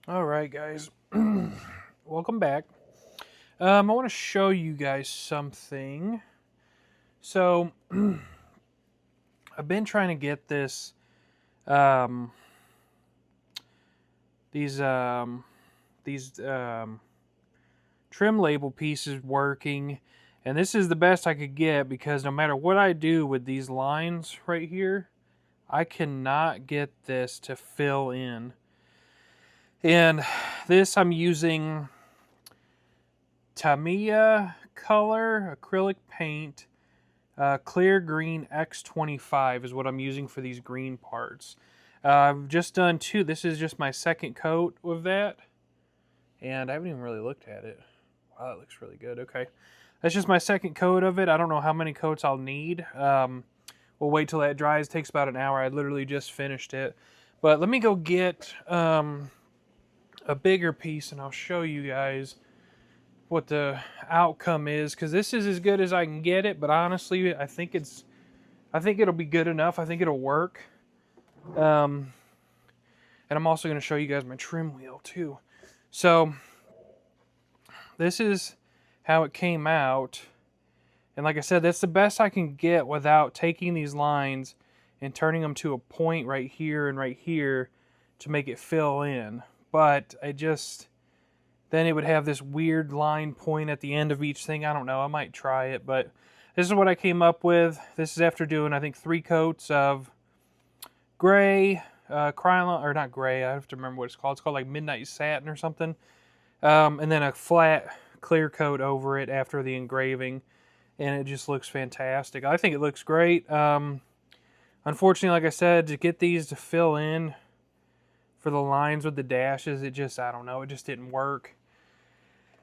All right, guys. Welcome back. I want to show you guys something. So, I've been trying to get this, um, these, um, these trim label pieces working, and this is the best I could get because no matter what I do with these lines right here, I cannot get this to fill in. And this I'm using Tamiya color acrylic paint, clear green X25 is what I'm using for these green parts. I've just done two. This is just my second coat with that, and I haven't even really looked at it. Wow, that looks really good. Okay, that's just my second coat of it. I don't know how many coats I'll need. We'll wait till that dries. It takes about an hour. I literally just finished it, but let me go get a bigger piece, and I'll show you guys what the outcome is, because this is as good as I can get it, but honestly I think it'll be good enough. I think it'll work. And I'm also going to show you guys my trim wheel too. So this is how it came out, and like I said, that's the best I can get without taking these lines and turning them to a point right here and right here to make it fill in. But then it would have this weird line point at the end of each thing. I don't know. I might try it, but this is what I came up with. This is after doing, I think, 3 coats of gray, Krylon, or not gray. I have to remember what it's called. It's called like Midnight Satin or something. And then a flat clear coat over it after the engraving. And it just looks fantastic. I think it looks great. Unfortunately, like I said, to get these to fill in for the lines with the dashes, I don't know, it just didn't work.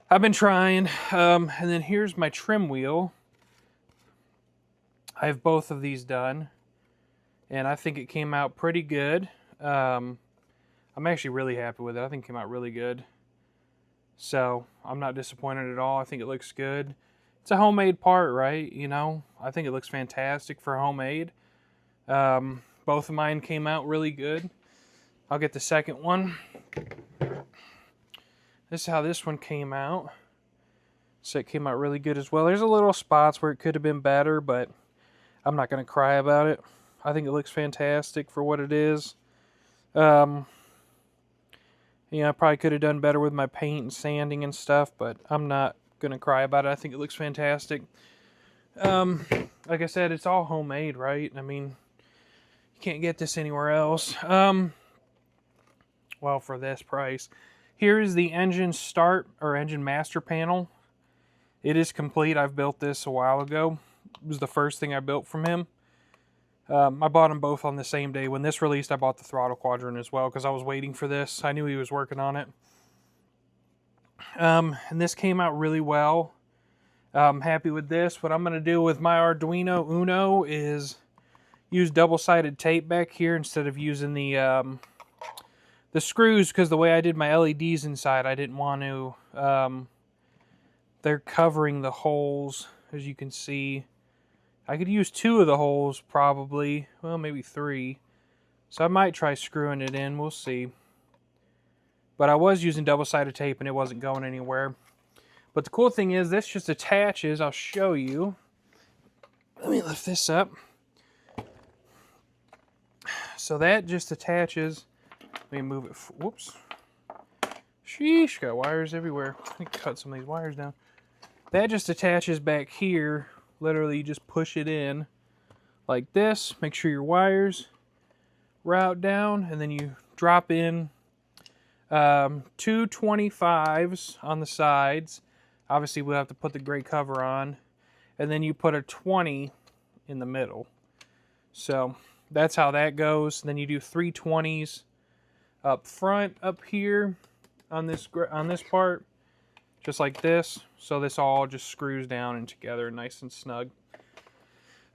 I've been trying, and then here's my trim wheel. I have both of these done, and I think it came out pretty good. I'm actually really happy with it. I think it came out really good. So, I'm not disappointed at all. I think it looks good. It's a homemade part, right? You know, I think it looks fantastic for homemade. Both of mine came out really good. I'll get the second one. This is how this one came out. So it came out really good as well. There's a little spots where it could have been better, but I'm not going to cry about it. I think it looks fantastic for what it is. I probably could have done better with my paint and sanding and stuff, but I'm not going to cry about it. I think it looks fantastic. Like I said, it's all homemade, right? I mean, you can't get this anywhere else. Well, for this price. Here is the engine start or engine master panel. It is complete. I've built this a while ago. It was the first thing I built from him. I bought them both on the same day. When this released, I bought the Throttle Quadrant as well because I was waiting for this. I knew he was working on it. And this came out really well. I'm happy with this. What I'm going to do with my Arduino Uno is use double-sided tape back here instead of using the screws, because the way I did my LEDs inside, I didn't want to, they're covering the holes, as you can see. I could use 2 of the holes, probably, well, maybe 3. So I might try screwing it in, we'll see. But I was using double-sided tape and it wasn't going anywhere. But the cool thing is, this just attaches, I'll show you. Let me lift this up. So that just attaches. Let me move it. Whoops. Sheesh, got wires everywhere. Let me cut some of these wires down. That just attaches back here. Literally, you just push it in like this. Make sure your wires route down, and then you drop in 2 25s on the sides. Obviously, we'll have to put the gray cover on. And then you put a 20 in the middle. So that's how that goes. And then you do 3 20s up front, up here on this part, just like this. So this all just screws down and together nice and snug.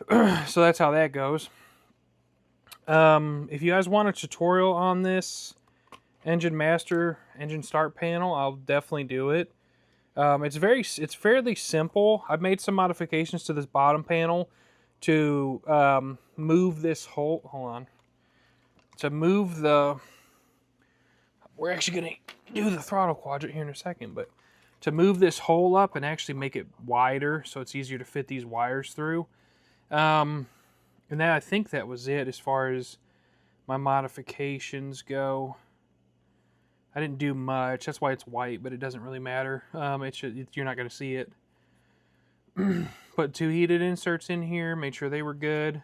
So that's how that goes. If you guys want a tutorial on this engine start panel, I'll definitely do it. It's fairly simple. I've made some modifications to this bottom panel to move this whole, to move the we're actually going to do the throttle quadrant here in a second, but to move this hole up and actually make it wider so it's easier to fit these wires through. And then I think that was it as far as my modifications go. I didn't do much. That's why it's white, but it doesn't really matter. You're not going to see it. Put 2 heated inserts in here. Made sure they were good.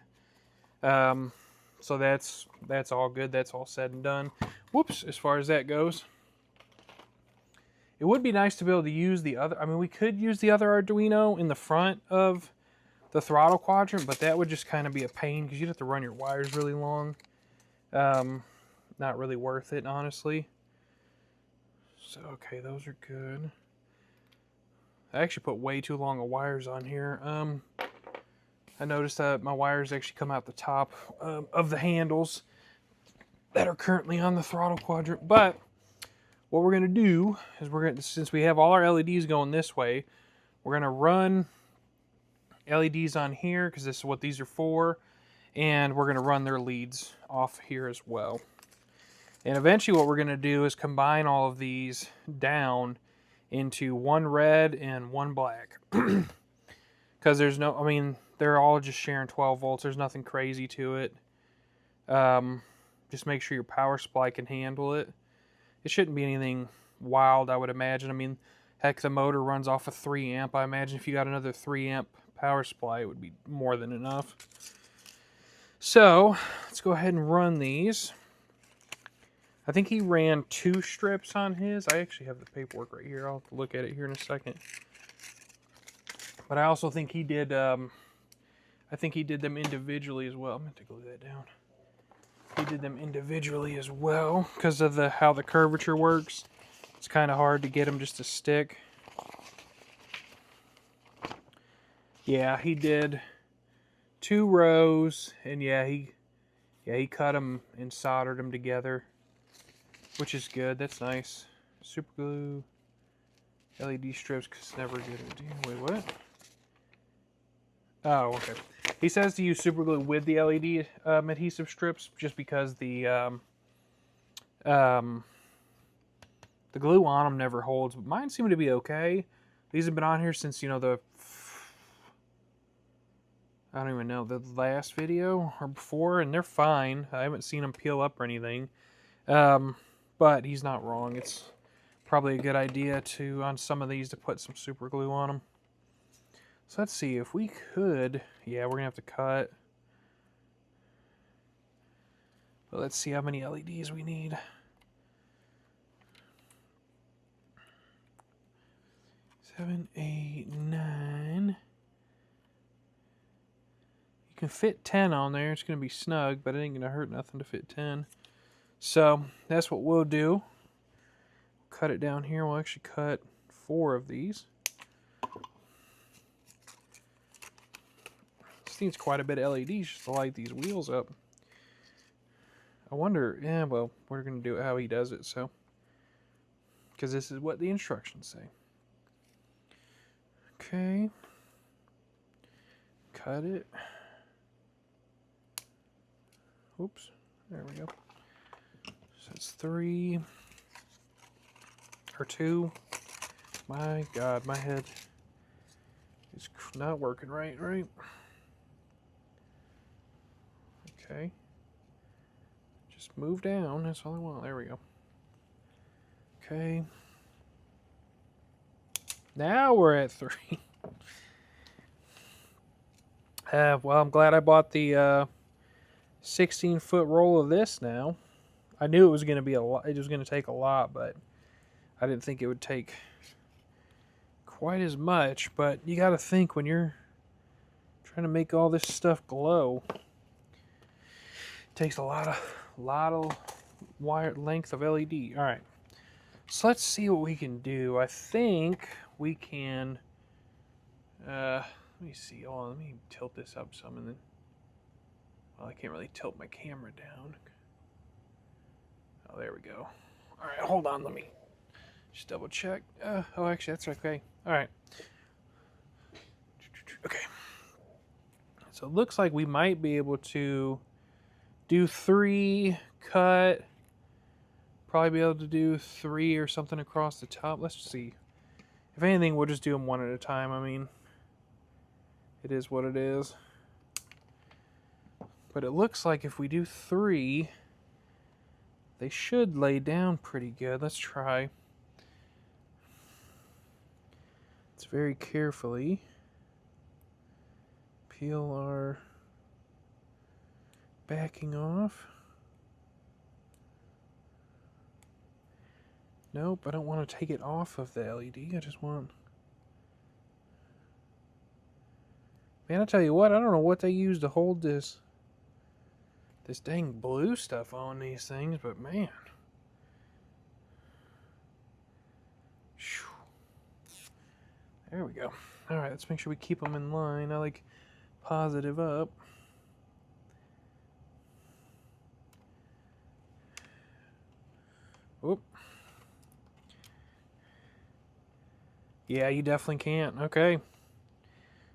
So that's all good. That's all said and done. Whoops, as far as that goes. It would be nice to be able to use the other... I mean, we could use the other Arduino in the front of the throttle quadrant, but that would just kind of be a pain because you'd have to run your wires really long. Not really worth it, honestly. So, okay, those are good. I actually put way too long of wires on here. I noticed that my wires actually come out the top of the handles that are currently on the throttle quadrant. But what we're going to do is since we have all our LEDs going this way, we're going to run LEDs on here because this is what these are for. And we're going to run their leads off here as well. And eventually what we're going to do is combine all of these down into one red and one black. Because there's no, I mean, they're all just sharing 12 volts. There's nothing crazy to it. Just make sure your power supply can handle it. It shouldn't be anything wild, I would imagine. I mean, heck, the motor runs off a 3 amp. I imagine if you got another 3 amp power supply, it would be more than enough. So, let's go ahead and run these. I think he ran 2 strips on his. I actually have the paperwork right here. I'll have to look at it here in a second. But I also think he did, I think he did them individually as well. I'm going to glue that down. He did them individually as well because of how the curvature works. It's kind of hard to get them just to stick. Yeah, he did 2 rows, and yeah, he cut them and soldered them together. Which is good. That's nice. Super glue. LED strips, because it's never a good idea. Wait, what? Oh, okay. He says to use super glue with the LED adhesive strips just because the glue on them never holds. But mine seem to be okay. These have been on here since, you know, I don't even know, the last video or before, and they're fine. I haven't seen them peel up or anything. But he's not wrong. It's probably a good idea on some of these to put some super glue on them. So let's see if we could. Yeah, we're gonna have to cut. But let's see how many LEDs we need. 7, 8, 9. You can fit 10 on there. It's gonna be snug, but it ain't gonna hurt nothing to fit 10. So that's what we'll do. Cut it down here. We'll actually cut 4 of these. This needs quite a bit of LEDs just to light these wheels up. I wonder, yeah, well, we're going to do it how he does it, so. Because this is what the instructions say. Okay. Cut it. Oops. There we go. So it's 3 or 2. My God, my head is not working right? Okay. Just move down. That's all I want. There we go. Okay. Now we're at 3. Well, I'm glad I bought the 16-foot roll of this now. I knew it was going to be a lot. It was going to take a lot, but I didn't think it would take quite as much. But you got to think when you're trying to make all this stuff glow, it takes a lot of wire length of LED. All right, so let's see what we can do. I think we can. Let me see. Hold on, let me tilt this up some, and then. Well, I can't really tilt my camera down. Oh, there we go. All right, hold on. Let me just double check. Oh, actually, that's okay. All right. Okay. So it looks like we might be able to do 3, cut Probably be able to do 3 or something across the top. Let's see. If anything, we'll just do them one at a time. I mean, it is what it is. But it looks like if we do 3, they should lay down pretty good. Let's try. Let's very carefully peel our backing off. Nope, I don't want to take it off of the LED. I just want... Man, I tell you what, I don't know what they use to hold this dang blue stuff on these things, but man. There we go. Alright, let's make sure we keep them in line. I like positive up. Whoop. Yeah, you definitely can't. Okay.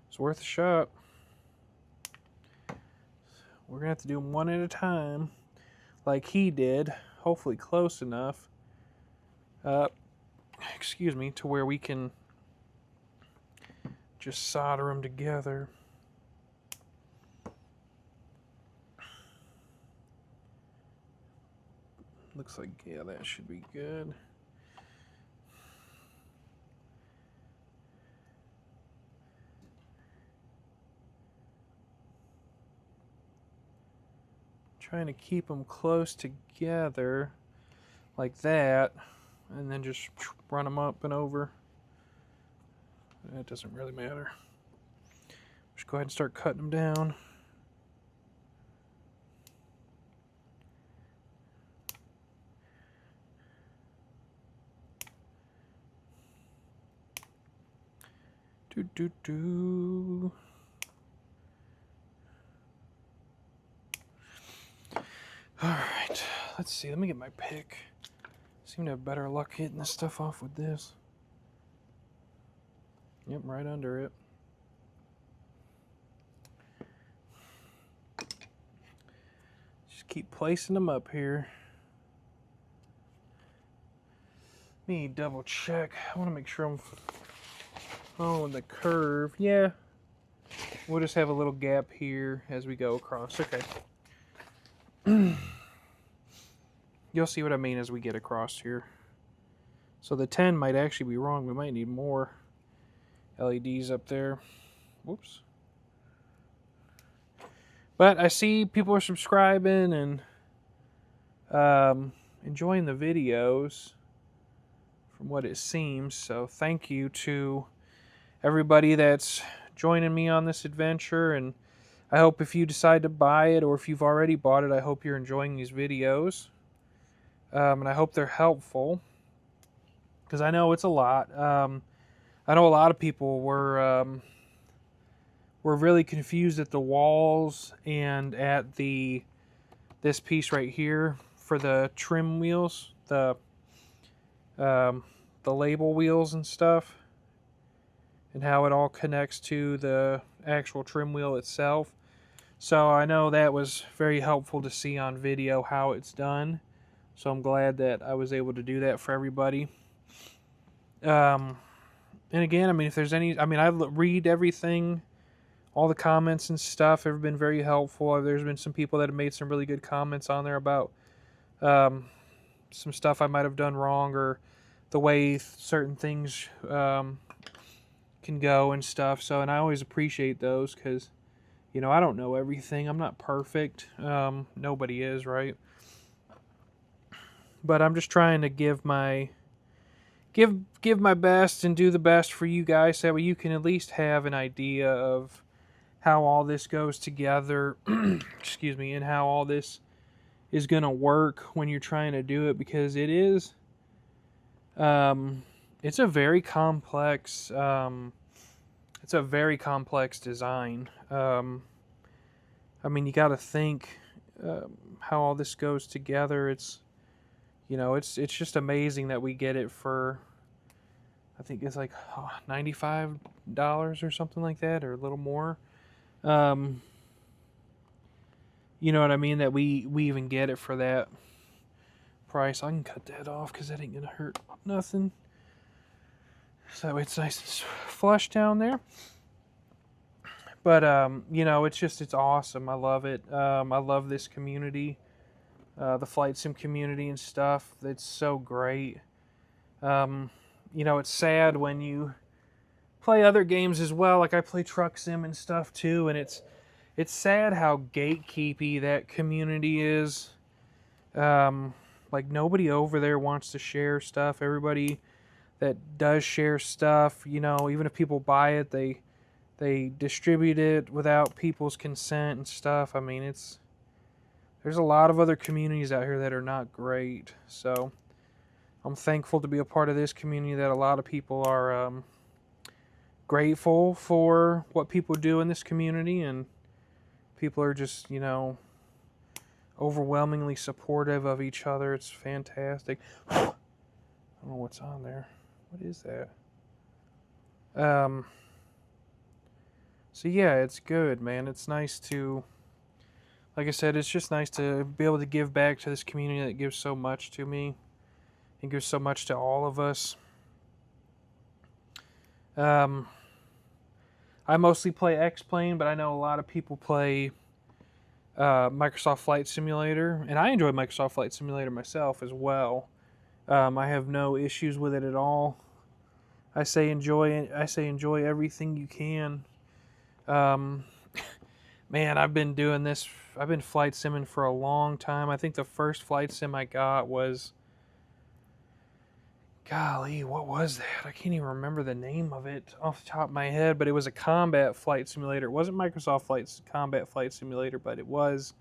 It's worth a shot. We're going to have to do them one at a time, like he did. Hopefully close enough. Excuse me, to where we can just solder them together. Looks like, yeah, that should be good. Trying to keep them close together like that, and then just run them up and over. That doesn't really matter. Just go ahead and start cutting them down. Do. Alright, let's see. Let me get my pick. Seem to have better luck hitting this stuff off with this. Yep, right under it. Just keep placing them up here. Let me double check. I want to make sure I'm following the curve. Yeah. We'll just have a little gap here as we go across. Okay. You'll see what I mean as we get across here. So the 10 might actually be wrong. We might need more LEDs up there. Whoops. But I see people are subscribing and enjoying the videos from what it seems. So thank you to everybody that's joining me on this adventure. And I hope if you decide to buy it or if you've already bought it, I hope you're enjoying these videos. And I hope they're helpful, because I know it's a lot. I know a lot of people were really confused at the walls and at this piece right here for the trim wheels, the label wheels and stuff, and how it all connects to the actual trim wheel itself. So I know that was very helpful to see on video how it's done. So I'm glad that I was able to do that for everybody. And again, I mean, if there's any, I mean, I read everything, all the comments and stuff have been very helpful. There's been some people that have made some really good comments on there about some stuff I might have done wrong, or the way certain things can go and stuff. So, and I always appreciate those, because, you know, I don't know everything. I'm not perfect. Nobody is, right? But I'm just trying to give my best and do the best for you guys, so that way you can at least have an idea of how all this goes together. Excuse me, and how all this is going to work when you're trying to do it, because it is it's a very complex design. I mean, you got to think how all this goes together. It's, you know, it's just amazing that we get it for, I think it's like $95 or something like that, or a little more. You know what I mean? That we even get it for that price. I can cut that off because that ain't gonna hurt nothing. So that way it's nice and flush down there. But you know, it's awesome. I love it. I love this community, the flight sim community and stuff. It's so great. You know, it's sad when you play other games as well. Like I play truck sim and stuff too, and it's sad how gatekeepy that community is. Like nobody over there wants to share stuff. Everybody that does share stuff, you know, even if people buy it, they distribute it without people's consent and stuff. I mean, there's a lot of other communities out here that are not great. So I'm thankful to be a part of this community that a lot of people are grateful for what people do in this community, and people are just, you know, overwhelmingly supportive of each other. It's fantastic. I don't know what's on there. What is that? So yeah, it's good, man. It's nice to, like I said, it's just nice to be able to give back to this community that gives so much to me and gives so much to all of us. I mostly play X-Plane, but I know a lot of people play Microsoft Flight Simulator, and I enjoy Microsoft Flight Simulator myself as well. I have no issues with it at all. I say enjoy everything you can. Man, I've been doing this. I've been flight simming for a long time. I think the first flight sim I got was, golly, what was that? I can't even remember the name of it off the top of my head, but it was a combat flight simulator. It wasn't Microsoft Combat Flight Simulator, but it was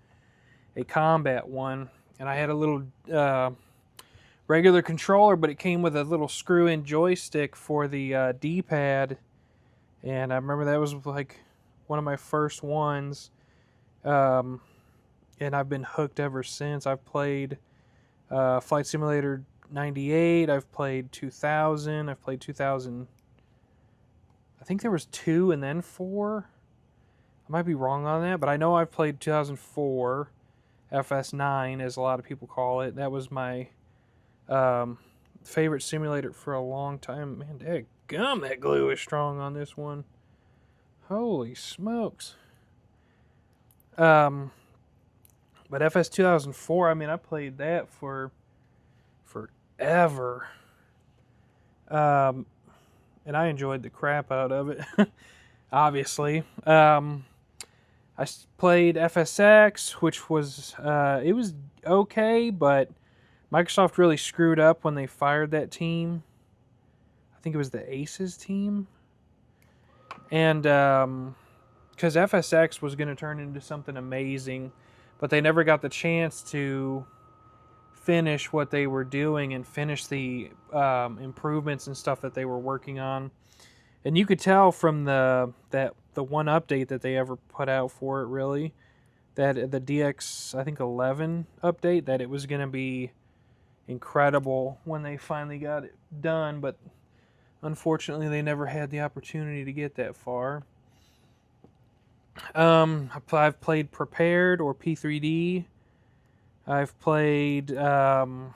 a combat one. And I had a little regular controller, but it came with a little screw-in joystick for the D-pad. And I remember that was like one of my first ones. And I've been hooked ever since. I've played Flight Simulator 98. I've played 2000. I've played 2000. I think there was 2 and then 4. I might be wrong on that, but I know I've played 2004 FS9, as a lot of people call it. That was my favorite simulator for a long time. Man, dadgum, that glue is strong on this one. Holy smokes. But FS 2004, I mean, I played that for forever. And I enjoyed the crap out of it, obviously. I played FSX, which was, it was okay, but Microsoft really screwed up when they fired that team. I think it was the Aces team. And because FSX was going to turn into something amazing, but they never got the chance to finish what they were doing and finish the improvements and stuff that they were working on. And you could tell from the one update that they ever put out for it, really, that the DX, I think 11 update, that it was going to be incredible when they finally got it done, but unfortunately they never had the opportunity to get that far. I've played Prepared or P3D. I've played I've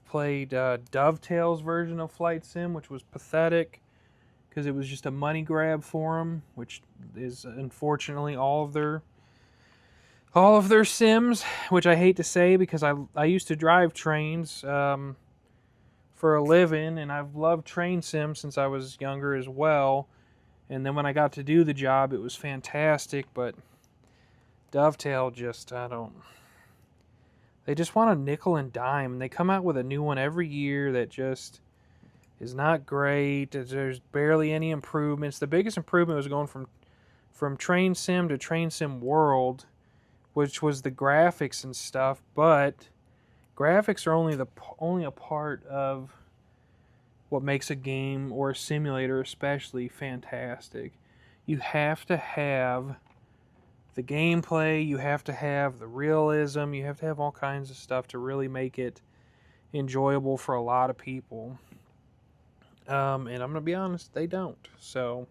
played Dovetail's version of Flight Sim, which was pathetic because it was just a money grab for them, which is unfortunately all of their sims, which I hate to say because I used to drive trains for a living, and I've loved train sims since I was younger as well. And then when I got to do the job, it was fantastic, but Dovetail just, they just want a nickel and dime. They come out with a new one every year that just is not great. There's barely any improvements. The biggest improvement was going from Train Sim to Train Sim World, which was the graphics and stuff, but graphics are only a part of what makes a game or a simulator especially fantastic. You have to have the gameplay, you have to have the realism, you have to have all kinds of stuff to really make it enjoyable for a lot of people. And I'm going to be honest, they don't. So,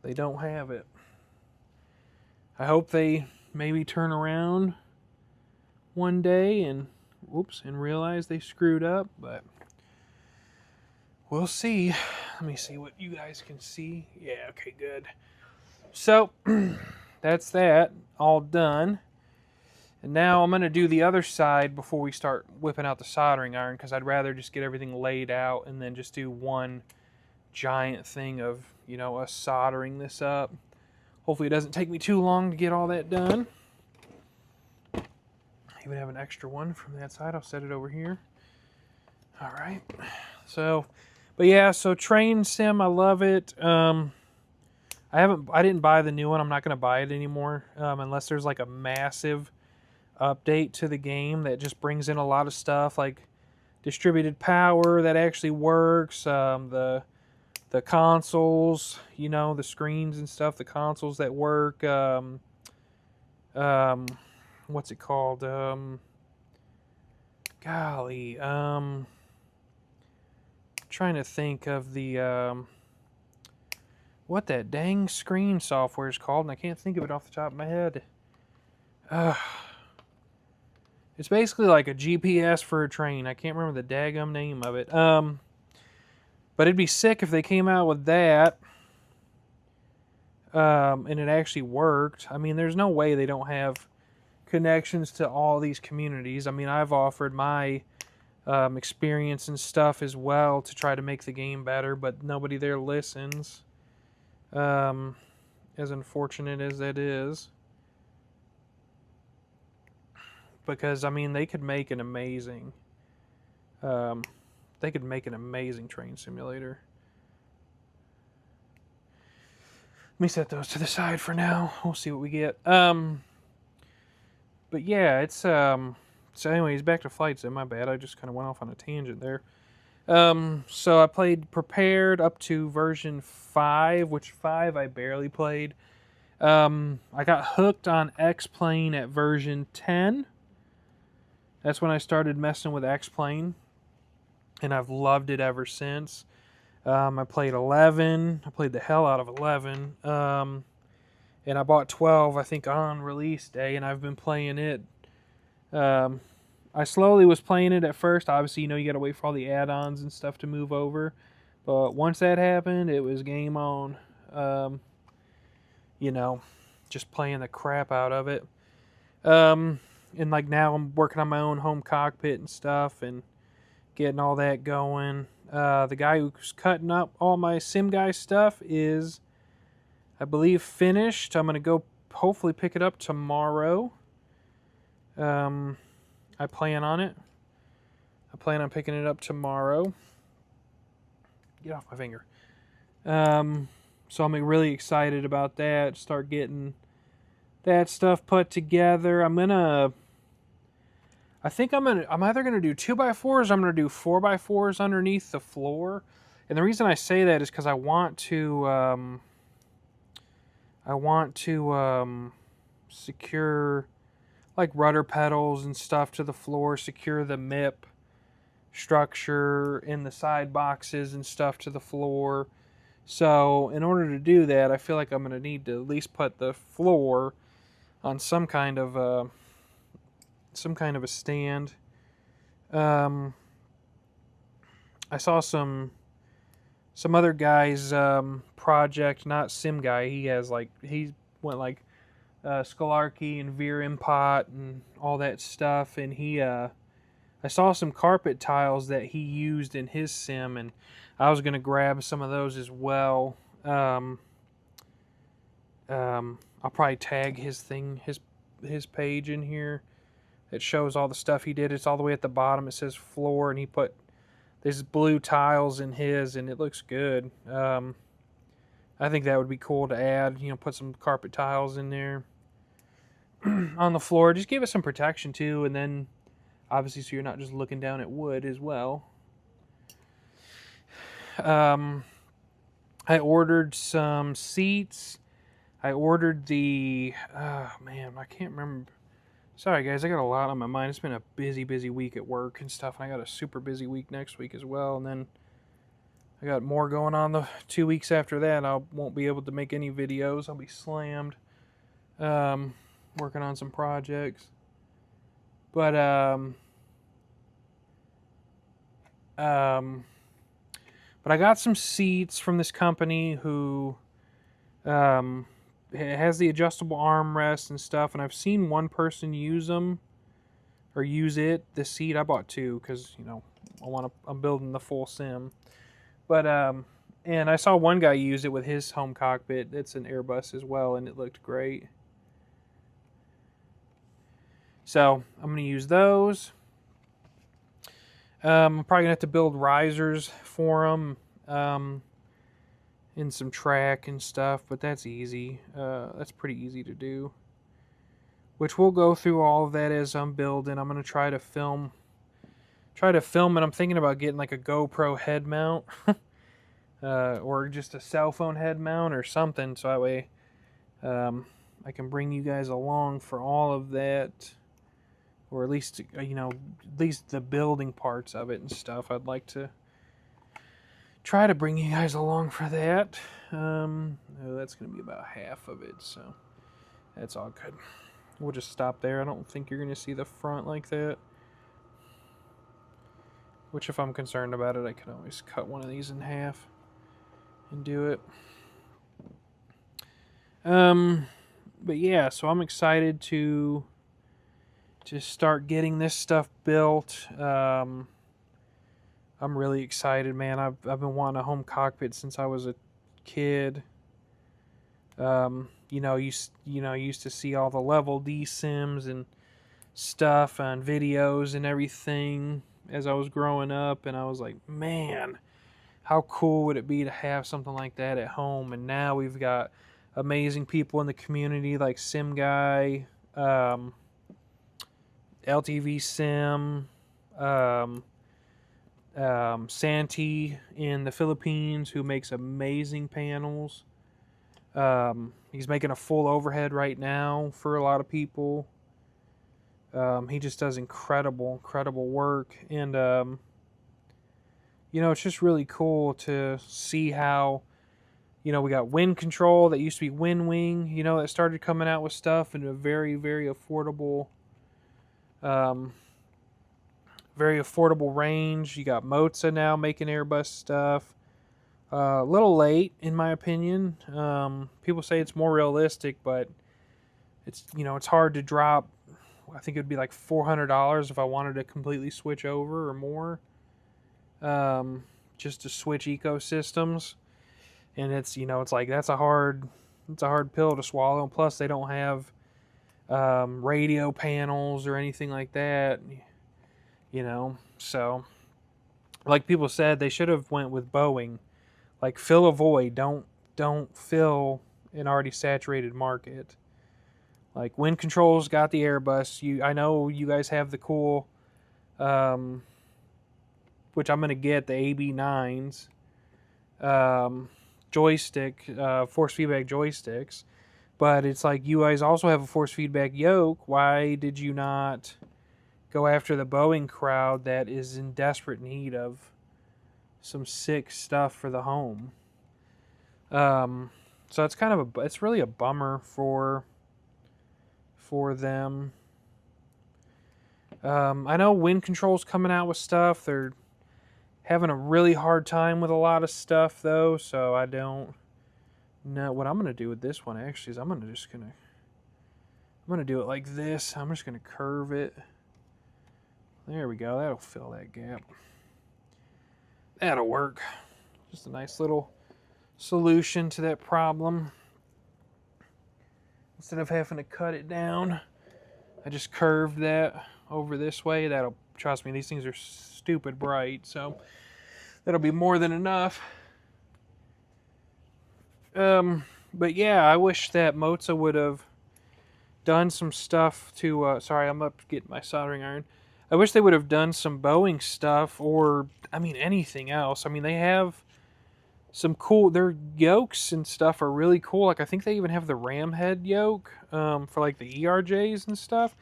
they don't have it. I hope they maybe turn around one day and realize they screwed up, but we'll see. Let me see what you guys can see. Yeah, okay, good. So that's that all done. And now I'm going to do the other side before we start whipping out the soldering iron, because I'd rather just get everything laid out and then just do one giant thing of, you know, us soldering this up. Hopefully it doesn't take me too long to get all that done. I even have an extra one from that side. I'll set it over here. All right. So, but yeah, so train sim, I love it. I didn't buy the new one. I'm not going to buy it anymore unless there's like a massive update to the game that just brings in a lot of stuff like distributed power that actually works, the consoles, you know, the screens and stuff, the consoles that work, what's it called, trying to think of the what that dang screen software is called, and I can't think of it off the top of my head. It's basically like a GPS for a train. I can't remember the daggum name of it. But it'd be sick if they came out with that, and it actually worked. I mean, there's no way they don't have connections to all these communities. I mean, I've offered my experience and stuff as well to try to make the game better, but nobody there listens. As unfortunate as that is. Because, I mean, they could make an amazing train simulator. Let me set those to the side for now. We'll see what we get. But yeah, it's so anyways, back to flight sim. My bad, I just kind of went off on a tangent there. So I played Prepared up to version 5, which 5 I barely played. I got hooked on X-Plane at version 10. That's when I started messing with X-Plane, and I've loved it ever since. I played 11. I played the hell out of 11. And I bought 12, I think, on release day, and I've been playing it. I slowly was playing it at first. Obviously, you know, you got to wait for all the add-ons and stuff to move over. But once that happened, it was game on. You know, just playing the crap out of it. And like now I'm working on my own home cockpit and stuff and getting all that going. The guy who's cutting up all my sim guy stuff is, I believe, finished. I'm going to go hopefully pick it up tomorrow. I plan on it. I plan on picking it up tomorrow. Get off my finger. So I'm really excited about that. Start getting that stuff put together. I'm either gonna do 2x4s or I'm gonna do 4x4s underneath the floor. And the reason I say that is because I want to secure like rudder pedals and stuff to the floor, secure the MIP structure in the side boxes and stuff to the floor. So in order to do that, I feel like I'm gonna need to at least put the floor on some kind of a stand. I saw some other guy's project, not sim guy. He went like Scholarkey and Veer Impot and all that stuff, and I saw some carpet tiles that he used in his sim, and I was gonna grab some of those as well. I'll probably tag his page in here. It shows all the stuff he did. It's all the way at the bottom. It says floor, and he put these blue tiles in his, and it looks good. I think that would be cool to add. You know, put some carpet tiles in there on the floor. Just give it some protection too, and then obviously so you're not just looking down at wood as well. I ordered some seats. I ordered the... man, I can't remember. Sorry, guys. I got a lot on my mind. It's been a busy week at work and stuff. And I got a super busy week next week as well. And then I got more going on the 2 weeks after that. I won't be able to make any videos. I'll be slammed. Working on some projects. But I got some seats from this company who it has the adjustable armrest and stuff, and I've seen one person use them or use it. The seat I bought two because I'm building the full sim, but and I saw one guy use it with his home cockpit. It's an Airbus as well, and it looked great. So I'm going to use those. I'm probably going to have to build risers for them and some track and stuff, but that's easy. That's pretty easy to do. Which we'll go through all of that as I'm building. I'm going to try to film and I'm thinking about getting like a GoPro head mount or just a cell phone head mount or something, so that way I can bring you guys along for all of that. Or at least, at least the building parts of it and stuff. I'd like to try to bring you guys along for that. That's going to be about half of it, so that's all good. We'll just stop there. I don't think you're going to see the front like that. Which, if I'm concerned about it, I can always cut one of these in half and do it. But yeah, so I'm excited to start getting this stuff built. I'm really excited, man. I've been wanting a home cockpit since I was a kid. Used to see all the level D sims and stuff on videos and everything as I was growing up, and I was like, man, how cool would it be to have something like that at home? And now we've got amazing people in the community like Sim Guy, LTVSIM, Santi in the Philippines, who makes amazing panels. He's making a full overhead right now for a lot of people. He just does incredible work. And, it's just really cool to see how, we got Wind Control that used to be Wind Wing, that started coming out with stuff in a very, very affordable range. You got Moza now making Airbus stuff. A little late, in my opinion. People say it's more realistic, but it's hard to drop. I think it would be like $400 if I wanted to completely switch over or more, just to switch ecosystems. And it's like that's a hard pill to swallow. And plus, they don't have radio panels or anything like that. So like people said, they should have went with Boeing. Like, fill a void. Don't fill an already saturated market. Like, Wind Control's got the Airbus. I know you guys have the cool, which I'm gonna get, the AB9s, joystick, force feedback joysticks. But it's like, you guys also have a force feedback yoke. Why did you not go after the Boeing crowd that is in desperate need of some sick stuff for the home? So it's it's really a bummer for them. I know Wind Control's coming out with stuff. They're having a really hard time with a lot of stuff, though, so I don't know what I'm going to do with this one. Actually, is I'm going to do it like this. I'm just going to curve it. There we go. That'll fill that gap. That'll work. Just a nice little solution to that problem. Instead of having to cut it down, I just curved that over this way. That'll, trust me, these things are stupid bright, so that'll be more than enough. But yeah, I wish that Moza would have done some stuff to, sorry, I'm up getting my soldering iron. I wish they would have done some Boeing stuff, or, anything else. They have some cool, their yokes and stuff are really cool. Like, I think they even have the ram head yoke, for like the ERJs and stuff.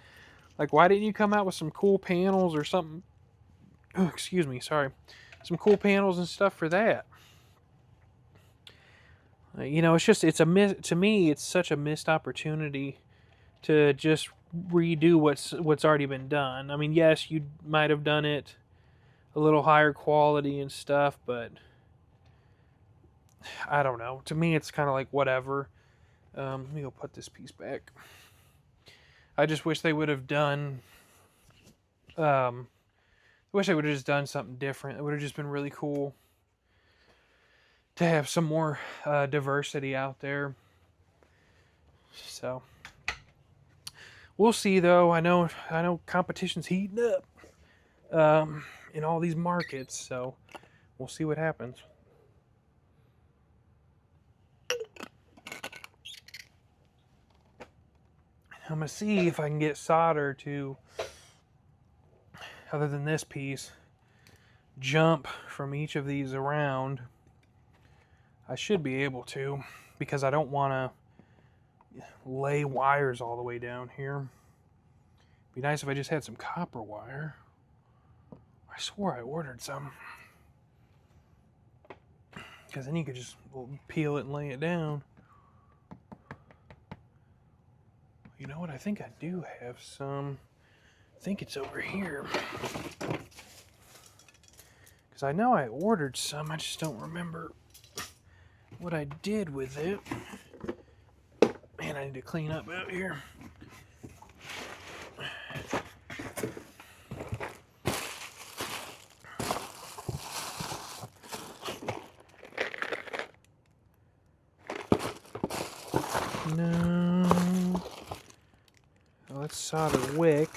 Like, why didn't you come out with some cool panels or something? Oh, excuse me, sorry. Some cool panels and stuff for that. It's just, to me, it's such a missed opportunity to just redo what's already been done. I mean, yes, you might have done it a little higher quality and stuff, but I don't know. To me, it's kind of like whatever. Let me go put this piece back. I just wish they would have done. I wish they would have just done something different. It would have just been really cool to have some more diversity out there. So we'll see, though. I know competition's heating up in all these markets, so we'll see what happens. I'm gonna see if I can get solder to, other than this piece, jump from each of these around. I should be able to, because I don't want to lay wires all the way down here. Be nice if I just had some copper wire. I swore I ordered some, because then you could just peel it and lay it down. You know what? I think I do have some. I think it's over here. Because I know I ordered some. I just don't remember what I did with it. Man, I need to clean up out here. No. Let's solder wick.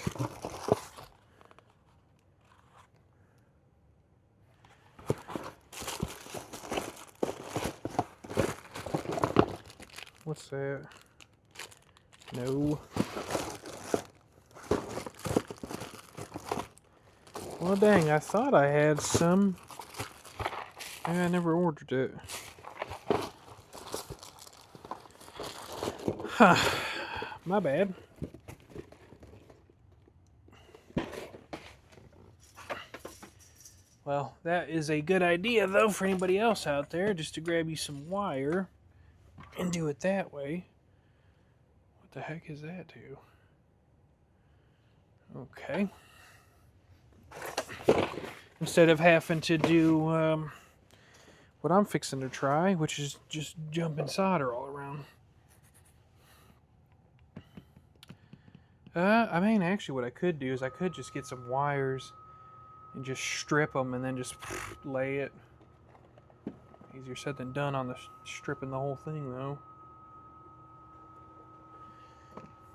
What's that? No. Well, dang, I thought I had some. Maybe I never ordered it. Huh. My bad. Well, that is a good idea, though, for anybody else out there, just to grab you some wire and do it that way. What the heck is that do? Okay. Instead of having to do what I'm fixing to try, which is just jumping solder all around. I mean, actually, what I could do is I could just get some wires and just strip them and then just lay it. Easier said than done on the stripping the whole thing, though.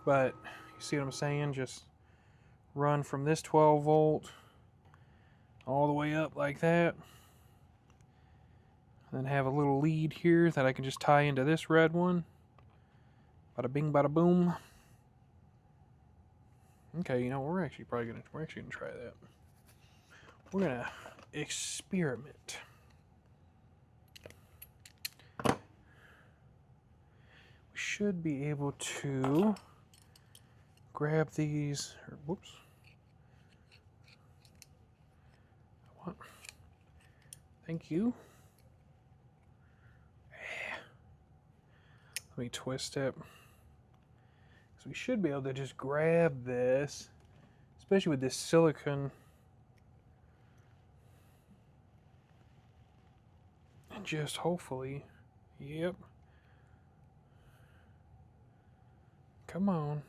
But you see what I'm saying? Just run from this 12 volt all the way up like that. And then have a little lead here that I can just tie into this red one. Bada bing, bada boom. Okay, you know, we're actually gonna try that. We're gonna experiment. We should be able to grab these. Whoops. What? Thank you. Let me twist it. So we should be able to just grab this, especially with this silicone, and just hopefully, yep. Come on.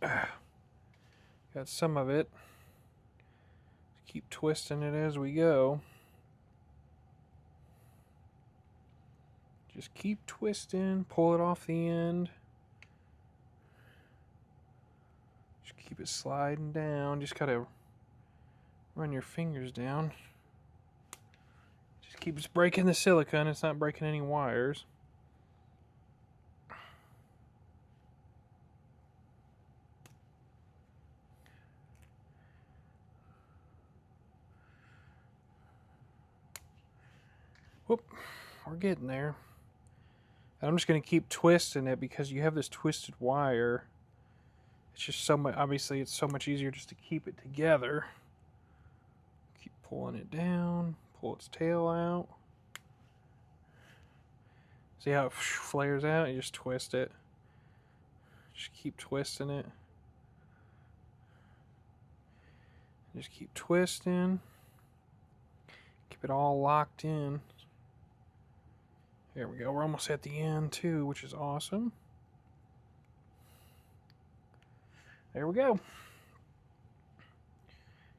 Got some of it. Keep twisting it as we go. Just keep twisting, pull it off the end. Just keep it sliding down. Just gotta run your fingers down. Just keeps breaking the silicone. It's not breaking any wires. Whoop, we're getting there. And I'm just going to keep twisting it because you have this twisted wire. It's just so much, obviously it's so much easier just to keep it together. Keep pulling it down, pull its tail out. See how it flares out? You just twist it. Just keep twisting it. Just keep twisting. Keep it all locked in. There we go. We're almost at the end too, which is awesome. There we go.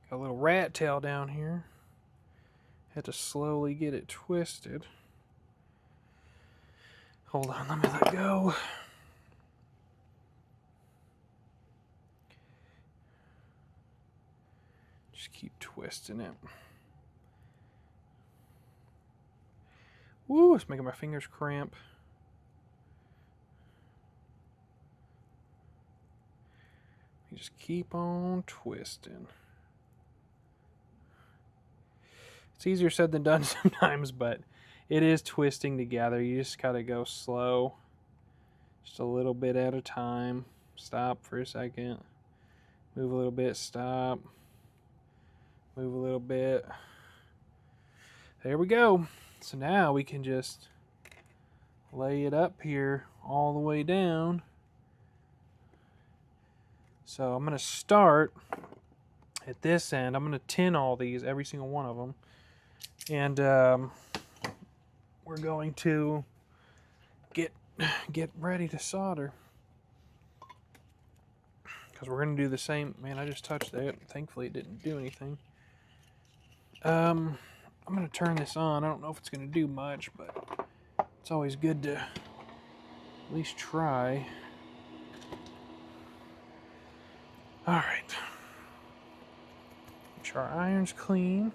Got a little rat tail down here. Had to slowly get it twisted. Hold on, let me let go. Just keep twisting it. Woo, it's making my fingers cramp. You just keep on twisting. It's easier said than done sometimes, but it is twisting together. You just gotta go slow. Just a little bit at a time. Stop for a second. Move a little bit, stop. Move a little bit. There we go. So now we can just lay it up here all the way down. So I'm going to start at this end. I'm going to tin all these, every single one of them. And we're going to get ready to solder. Because we're going to do the same. Man, I just touched that. Thankfully it didn't do anything. I'm going to turn this on. I don't know if it's going to do much, but it's always good to at least try. Alright. Make sure our iron's clean.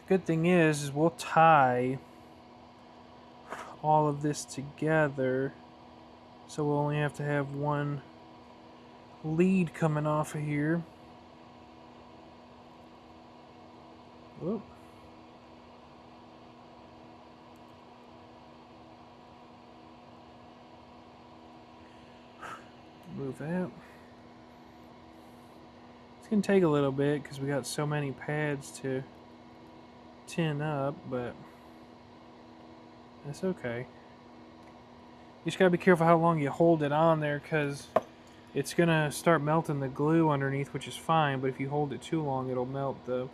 Good thing is we'll tie all of this together, so we'll only have to have one lead coming off of here. Whoop. Move that. It's gonna take a little bit because we got so many pads to tin up, but that's okay. You just gotta be careful how long you hold it on there, because it's gonna start melting the glue underneath, which is fine, but if you hold it too long, it'll melt the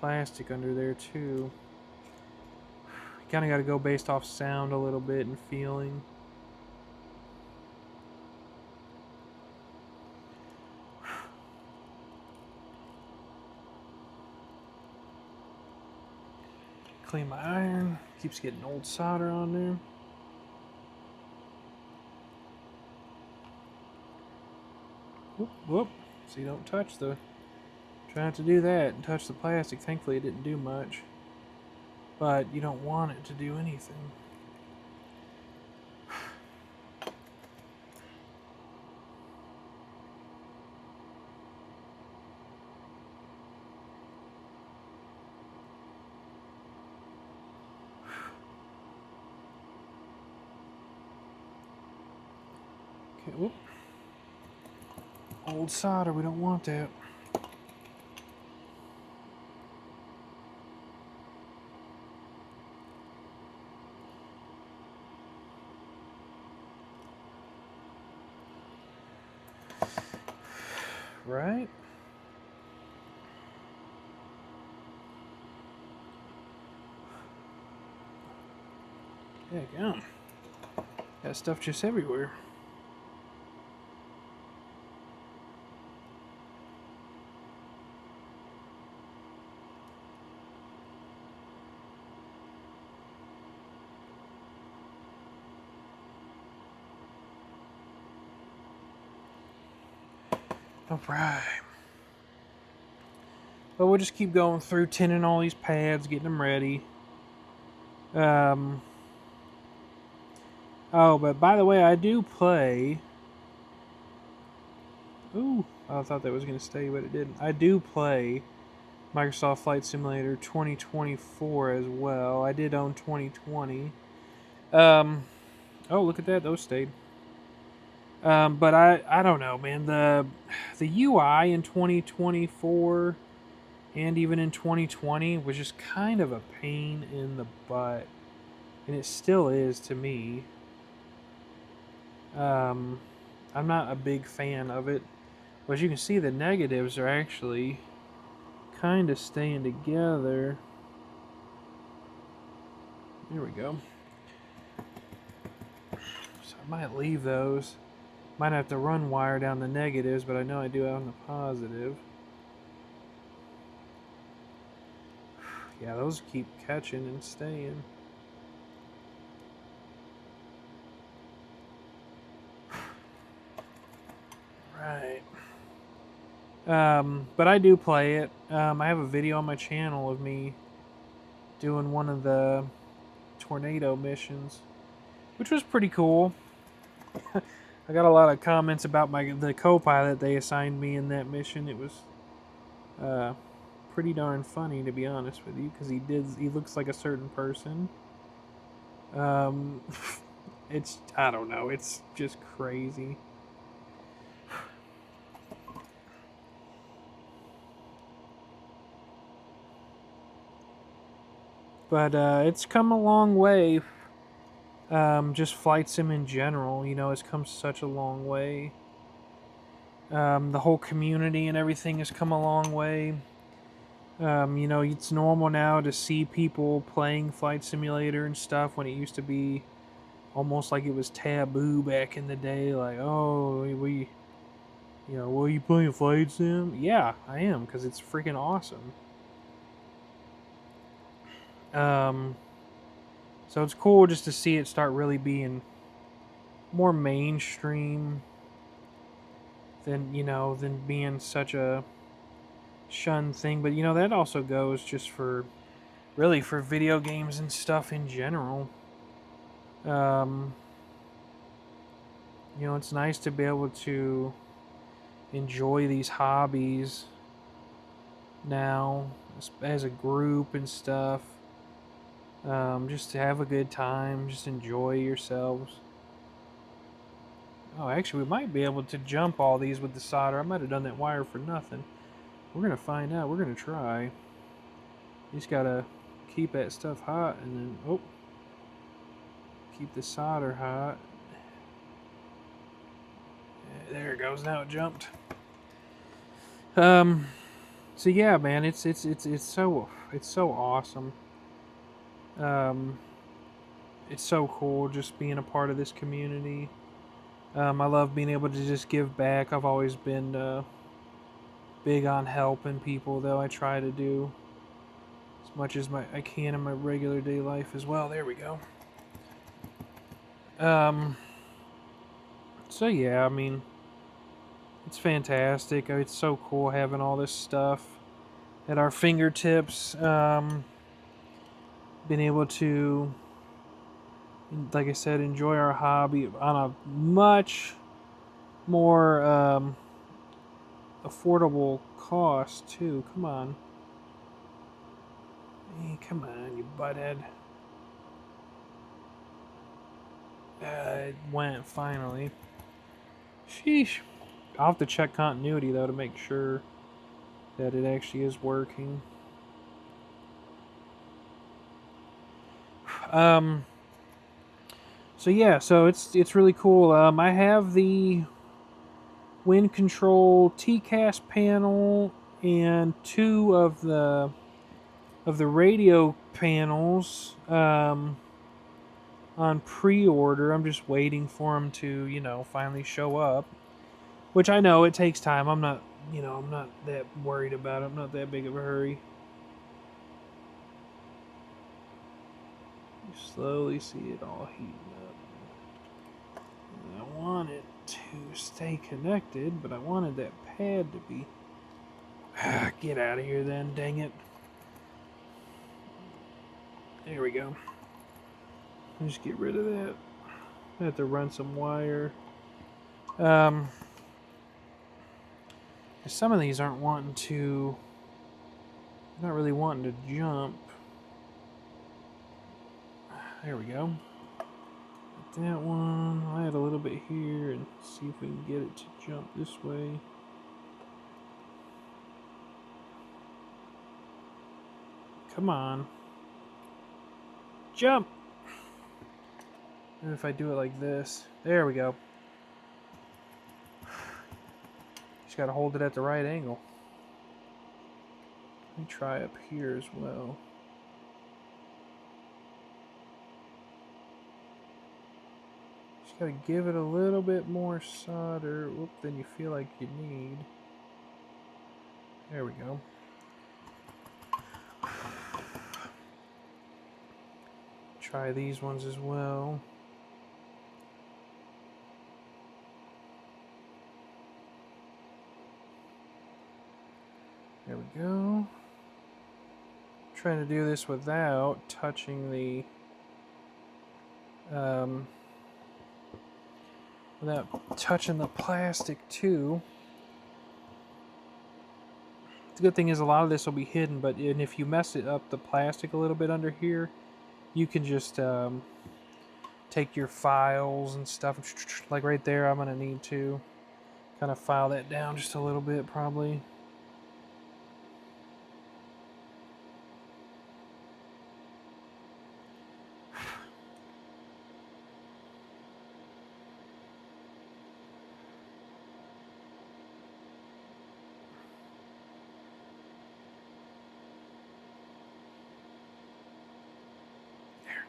plastic under there too. You kinda gotta go based off sound a little bit and feeling. Clean my iron. Keeps getting old solder on there. Whoop, whoop. See, don't touch the... Try not to do that and touch the plastic. Thankfully it didn't do much. But you don't want it to do anything. Okay, whoop. Old solder, we don't want that. Right? Yeah, got stuff just everywhere. Alright. But we'll just keep going through tinning all these pads, getting them ready. Oh, but by the way, I do play... Ooh, I thought that was going to stay, but it didn't. I do play Microsoft Flight Simulator 2024 as well. I did own 2020. Oh, look at that. Those stayed. But I don't know, man. The UI in 2024 and even in 2020 was just kind of a pain in the butt. And it still is to me. I'm not a big fan of it. But as you can see, the negatives are actually kind of staying together. There we go. So I might leave those. Might have to run wire down the negatives, but I know I do on the positive. Yeah, those keep catching and staying. Right. But I do play it. I have a video on my channel of me doing one of the tornado missions, which was pretty cool. I got a lot of comments about the co-pilot they assigned me in that mission. It was pretty darn funny, to be honest with you, because he looks like a certain person. I don't know, it's just crazy. But it's come a long way. Just flight sim in general, you know, it's come such a long way. The whole community and everything has come a long way. You know, it's normal now to see people playing Flight Simulator and stuff when it used to be almost like it was taboo back in the day. Like, oh, you know, well, you playing Flight Sim? Yeah, I am, because it's freaking awesome. So it's cool just to see it start really being more mainstream than, you know, than being such a shunned thing. But, you know, that also goes just for, really, for video games and stuff in general. You know, it's nice to be able to enjoy these hobbies now as a group and stuff. Just to have a good time, just enjoy yourselves. Oh, actually, we might be able to jump all these with the solder. I might have done that wire for nothing. We're going to find out. We're going to try. You just got to keep that stuff hot and then, oh, keep the solder hot. There it goes. Now it jumped. So yeah, man, it's so awesome. It's so cool just being a part of this community. I love being able to just give back. I've always been big on helping people, though. I try to do as much as I can in my regular day life as well. There we go. So yeah, I mean, it's fantastic. It's so cool having all this stuff at our fingertips. Been able to, like I said, enjoy our hobby on a much more affordable cost too. Come on. Hey, come on, you butthead. It went finally. Sheesh. I'll have to check continuity though to make sure that it actually is working. So yeah, so it's really cool. I have the wind control TCAS panel and two of the radio panels on pre-order. I'm just waiting for them to, you know, finally show up, which I know it takes time. I'm not, you know, I'm not that worried about it. I'm not that big of a hurry. You slowly see it all heating up. And I want it to stay connected, but I wanted that pad to be... Get out of here then, dang it. There we go. Just get rid of that. I have to run some wire. Some of these aren't wanting to Not really wanting to jump. There we go. That one, I'll add a little bit here and see if we can get it to jump this way. Come on. Jump! And if I do it like this, there we go. Just gotta hold it at the right angle. Let me try up here as well. Just gotta give it a little bit more solder than you feel like you need. There we go. Try these ones as well. There we go. Trying to do this without touching the plastic too. The good thing is a lot of this will be hidden, but if you mess it up the plastic a little bit under here, you can just take your files and stuff, like right there. I'm gonna need to kind of file that down just a little bit probably.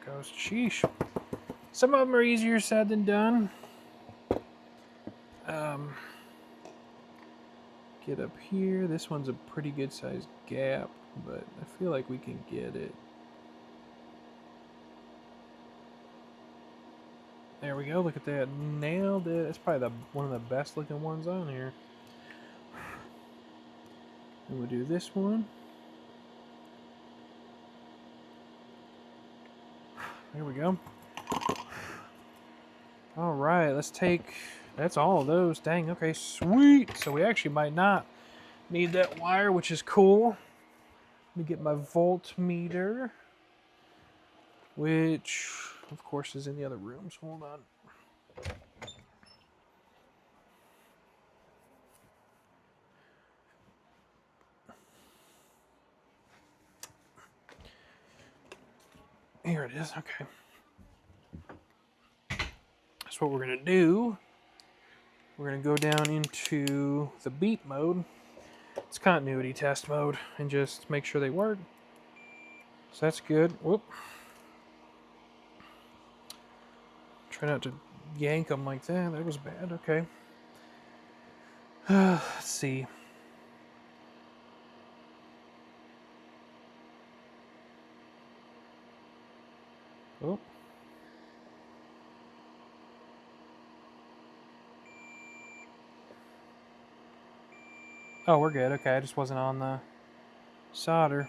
Goes. Sheesh. Some of them are easier said than done. Get up here. This one's a pretty good sized gap, but I feel like we can get it. There we go. Look at that. Nailed it. It's probably one of the best looking ones on here. And we'll do this one. There we go. All right, let's take, that's all of those. Dang, okay, sweet. So we actually might not need that wire, which is cool. Let me get my voltmeter, which of course is in the other rooms. Hold on. Here it is, okay. That's what we're gonna do. We're gonna go down into the beep mode. It's continuity test mode and just make sure they work. So that's good. Whoop. Try not to yank them like that. That was bad, okay. Let's see. Oh. Oh, we're good. Okay, I just wasn't on the solder.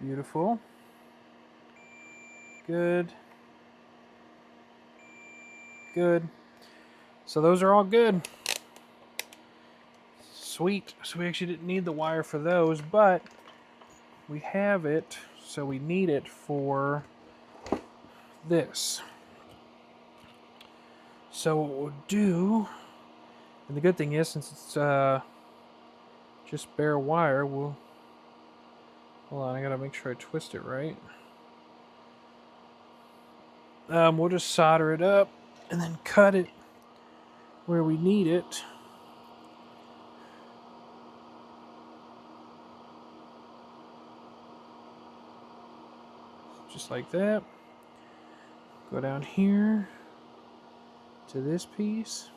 Beautiful. Good. Good. So those are all good. Sweet. So we actually didn't need the wire for those, but we have it, so we need it for this. So what we'll do, and the good thing is, since it's just bare wire, we'll, hold on, I gotta make sure I twist it right. We'll just solder it up and then cut it where we need it. Just like that. Go down here to this piece.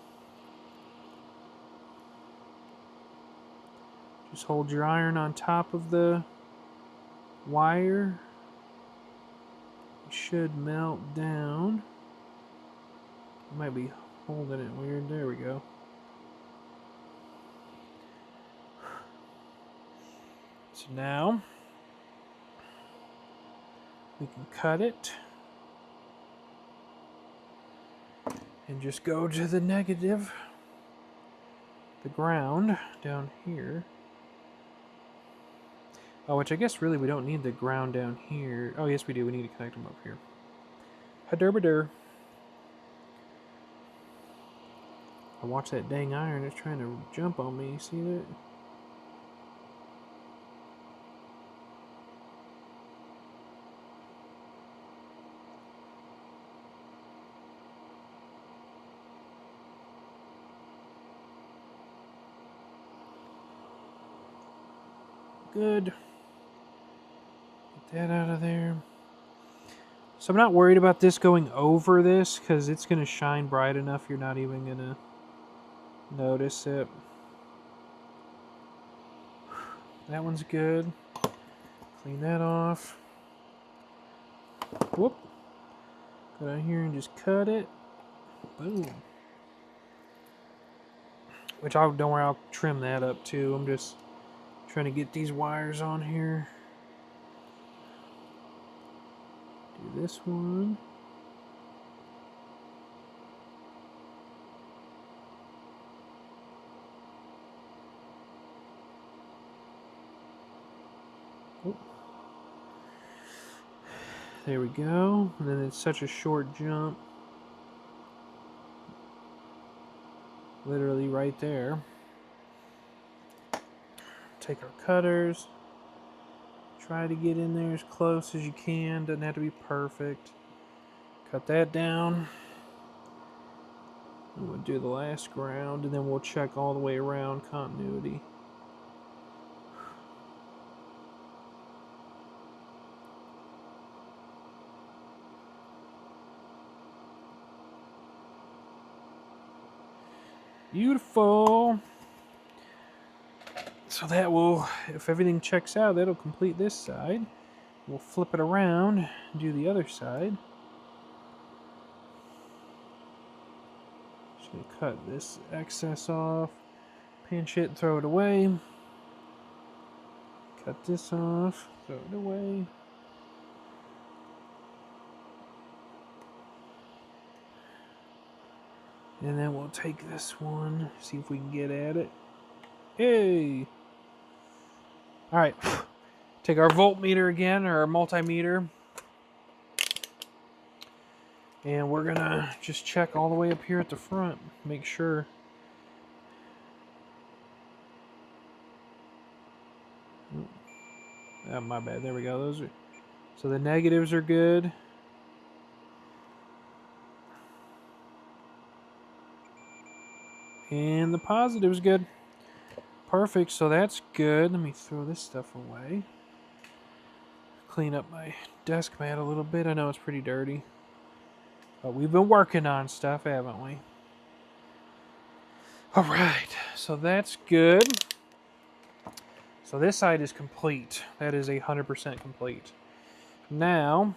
Just hold your iron on top of the wire. It should melt down. I might be holding it weird. There we go. So now we can cut it and just go to the negative. the ground down here. Oh, which I guess really we don't need the ground down here. Oh, yes we do. We need to connect them up here. Haderbader. I watch that dang iron. It's trying to jump on me. See that? Good. Get that out of there. So I'm not worried about this going over this because it's going to shine bright enough you're not even going to notice it. That one's good. Clean that off. Whoop. Go down here and just cut it. Boom. Which don't worry, I'll trim that up too. I'm just trying to get these wires on here. Do this one. Oh. There we go. And then it's such a short jump. Literally right there. Take our cutters. Try to get in there as close as you can. Doesn't have to be perfect. Cut that down. And we'll do the last ground, and then we'll check all the way around continuity. Beautiful. So that will, if everything checks out, that'll complete this side. We'll flip it around and do the other side. Just gonna cut this excess off, pinch it, throw it away. Cut this off, throw it away. And then we'll take this one, see if we can get at it. Hey! Alright, take our voltmeter again, or our multimeter. And we're gonna just check all the way up here at the front, make sure. Oh, my bad, there we go. Those are, so the negatives are good. And the positive's good. Perfect, so that's good. Let me throw this stuff away. Clean up my desk mat a little bit. I know it's pretty dirty. But we've been working on stuff, haven't we? Alright, so that's good. So this side is complete. That is 100% complete. Now,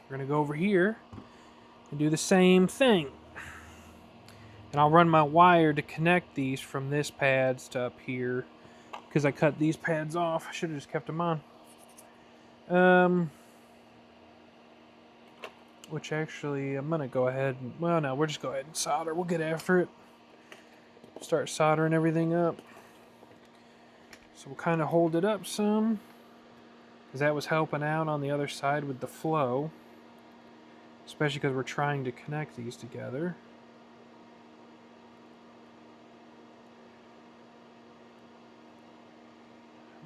we're going to go over here and do the same thing. And I'll run my wire to connect these from this pads to up here. Because I cut these pads off. I should have just kept them on. Which actually, I'm going to go ahead and... Well, no, we'll just go ahead and solder. We'll get after it. Start soldering everything up. So we'll kind of hold it up some. Because that was helping out on the other side with the flow. Especially because we're trying to connect these together.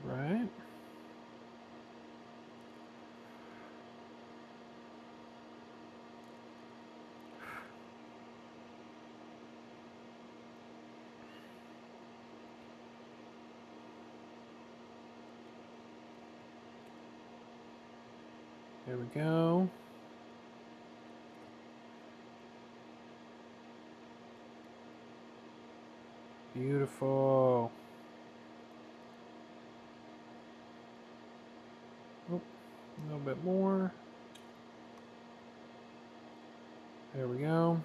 Right. There we go. Beautiful. Oh, a little bit more. There we go.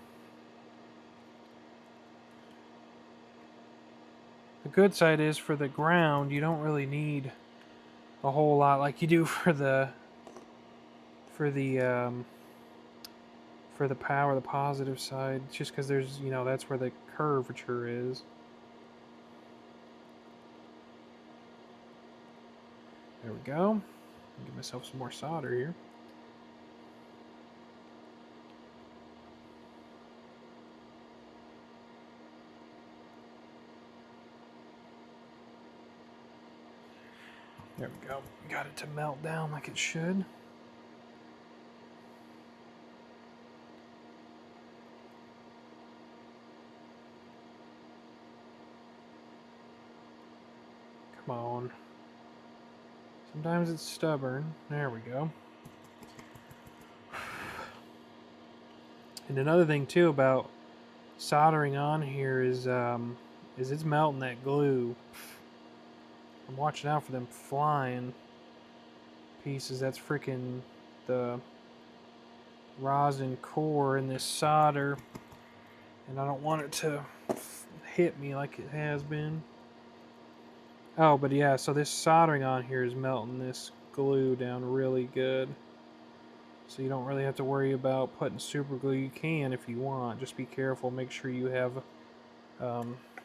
The good side is for the ground, you don't really need a whole lot like you do for the power, the positive side. It's just because there's, you know, that's where the curvature is. There we go. Give myself some more solder here. There we go. Got it to melt down like it should. Come on. Sometimes it's stubborn. There we go. And another thing too about soldering on here is it's melting that glue. I'm watching out for them flying pieces. That's freaking the rosin core in this solder, and I don't want it to hit me like it has been. Oh, but yeah, so this soldering on here is melting this glue down really good. So you don't really have to worry about putting super glue. You can if you want. Just be careful. Make sure you have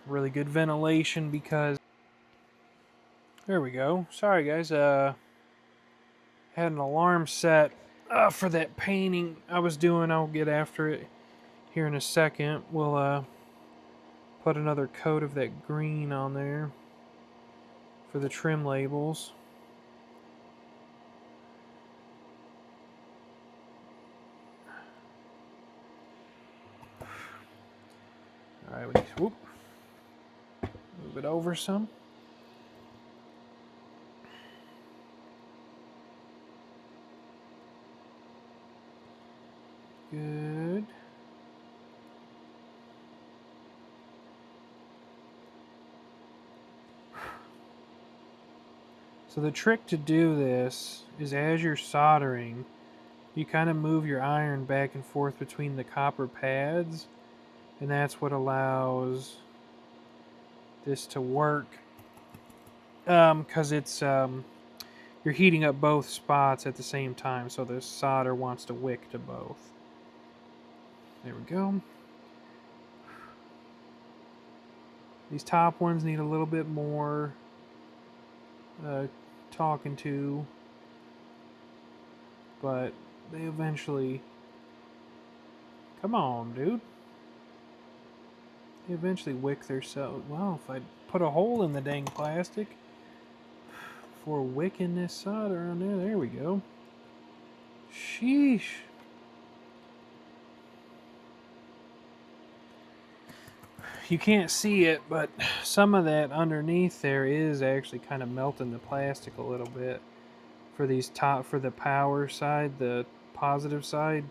really good ventilation, because... There we go. Sorry guys, had an alarm set for that painting I was doing. I'll get after it here in a second. We'll put another coat of that green on there for the trim labels. Alright, we whoop, move it over some. Good. So the trick to do this is, as you're soldering, you kind of move your iron back and forth between the copper pads, and that's what allows this to work, because it's you're heating up both spots at the same time, so the solder wants to wick to both. There we go. These top ones need a little bit more talking to, but they eventually... Come on, dude. They eventually wick themselves. Well, if I put a hole in the dang plastic before wicking this solder on there, there we go. Sheesh. You can't see it, but some of that underneath there is actually kind of melting the plastic a little bit for these for the power side, the positive side,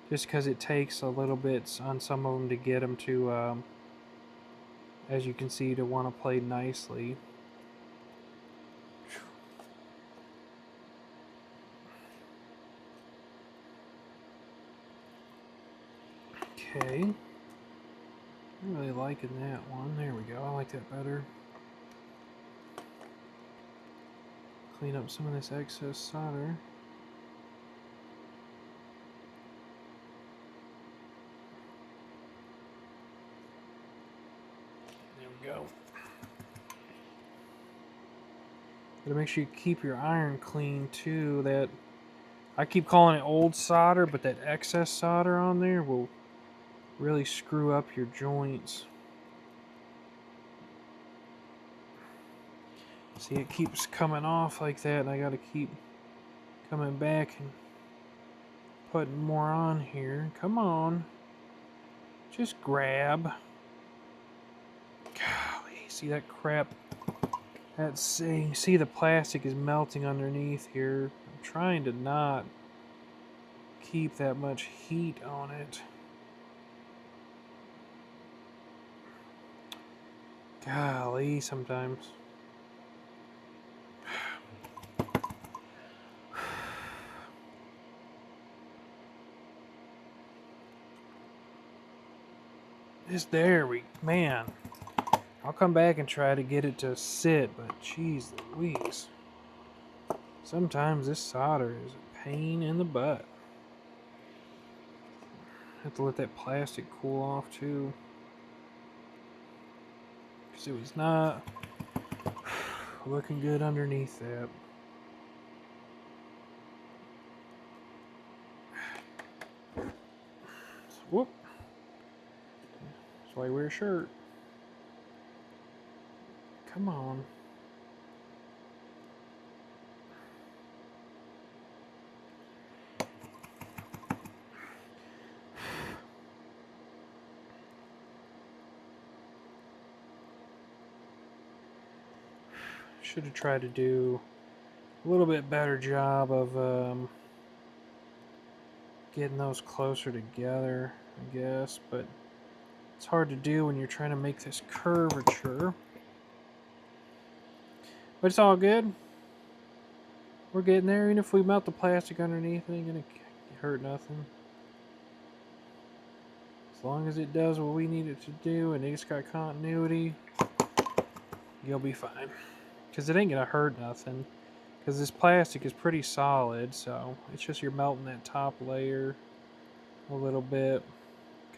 just because it takes a little bit on some of them to get them to, as you can see, to want to play nicely. Okay. I'm really liking that one. There we go. I like that better. Clean up some of this excess solder. There we go. Gotta make sure you keep your iron clean too. That, I keep calling it old solder, but that excess solder on there will really screw up your joints. See, it keeps coming off like that, and I gotta keep coming back and putting more on here. Come on. Just grab. Golly, see that crap? That's saying, see, the plastic is melting underneath here. I'm trying to not keep that much heat on it. Golly, sometimes. Man. I'll come back and try to get it to sit, but jeez Louise. Sometimes this solder is a pain in the butt. Have to let that plastic cool off too. because it was not looking good underneath that. Whoop. That's why I wear a shirt. Come on. Should have tried to do a little bit better job of getting those closer together, I guess, but it's hard to do when you're trying to make this curvature. But it's all good. We're getting there. Even if we melt the plastic underneath, it ain't gonna hurt nothing. As long as it does what we need it to do and it's got continuity, you'll be fine. Because it ain't gonna hurt nothing. Because this plastic is pretty solid, so it's just you're melting that top layer a little bit.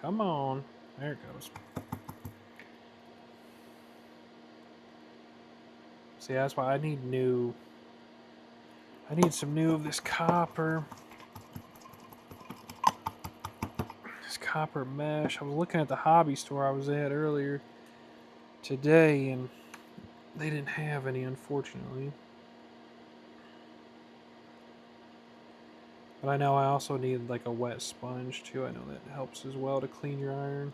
Come on. There it goes. See, that's why I need new. I need some new of this copper. This copper mesh. I was looking at the hobby store I was at earlier today, and they didn't have any, unfortunately. But I know I also need like a wet sponge too. I know that helps as well to clean your iron.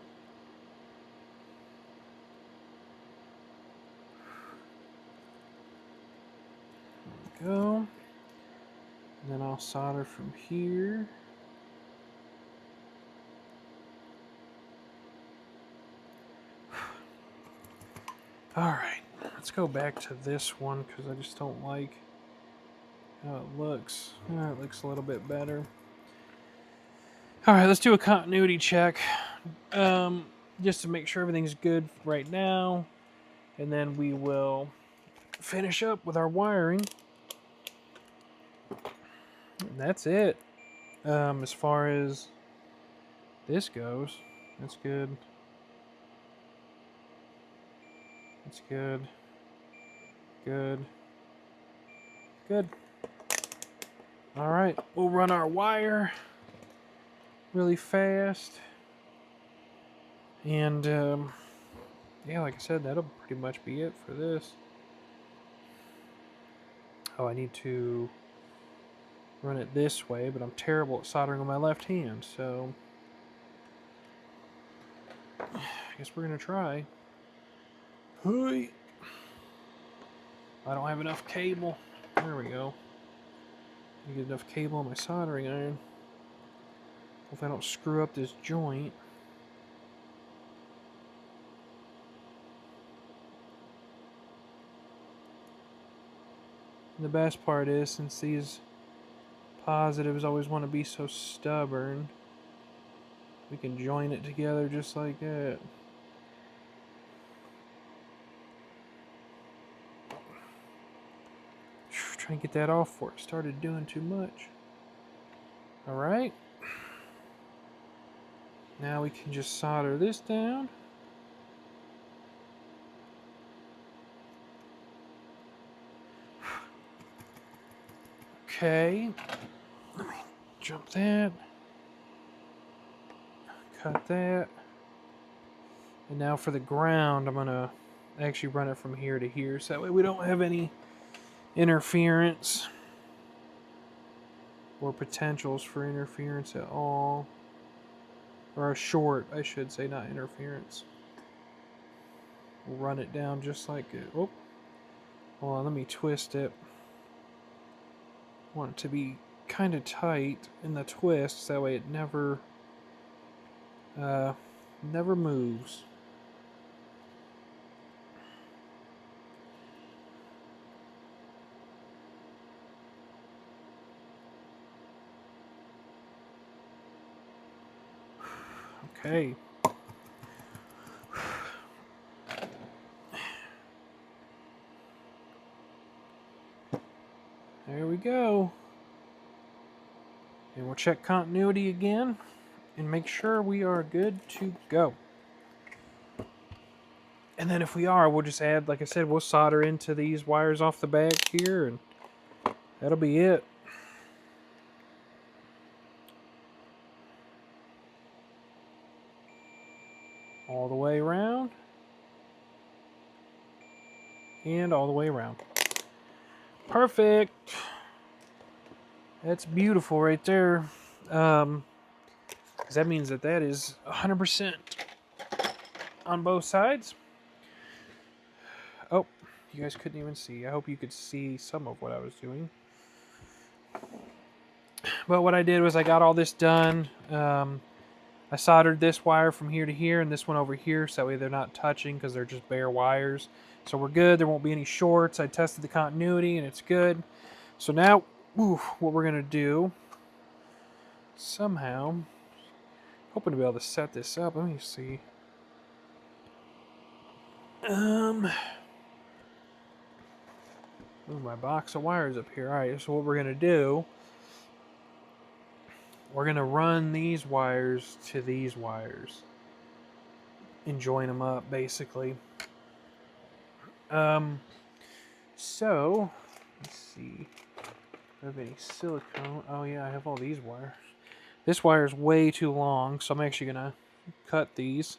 There we go. And then I'll solder from here. Alright, let's go back to this one because I just don't like how it looks. It looks a little bit better. Alright, let's do a continuity check. Just to make sure everything's good right now. And then we will finish up with our wiring. And that's it. As far as this goes, that's good. That's good. Good. Good. Alright, we'll run our wire really fast. And, yeah, like I said, that'll pretty much be it for this. Oh, I need to run it this way, but I'm terrible at soldering on my left hand, so I guess we're going to try. Hey. I don't have enough cable. There we go. I get enough cable on my soldering iron. Hope I don't screw up this joint. And the best part is, since these positives always want to be so stubborn, we can join it together just like that. Trying to get that off before it started doing too much. Alright. Now we can just solder this down. Okay. Let me jump that. Cut that. And now for the ground, I'm going to actually run it from here to here, so that way we don't have any interference or potentials for interference at all. Or a short, I should say, not interference. We'll run it down just like it. Oh, hold on, let me twist it. I want it to be kind of tight in the twist, so that way it never moves. Okay. There we go. And we'll check continuity again and make sure we are good to go. And then if we are, we'll just add, like I said, we'll solder into these wires off the back here, and that'll be it. All the way around. And all the way around. Perfect. That's beautiful right there. Because that means that that is 100% on both sides. Oh, you guys couldn't even see. I hope you could see some of what I was doing. But what I did was I got all this done. I soldered this wire from here to here and this one over here, so that way they're not touching because they're just bare wires. So we're good. There won't be any shorts. I tested the continuity and it's good. So now, what we're going to do, somehow, hoping to be able to set this up. Let me see. Move my box of wires up here. All right, so what we're going to do, we're going to run these wires to these wires and join them up, basically. So, let's see. Do I have any silicone? Oh yeah, I have all these wires. This wire is way too long, so I'm actually going to cut these.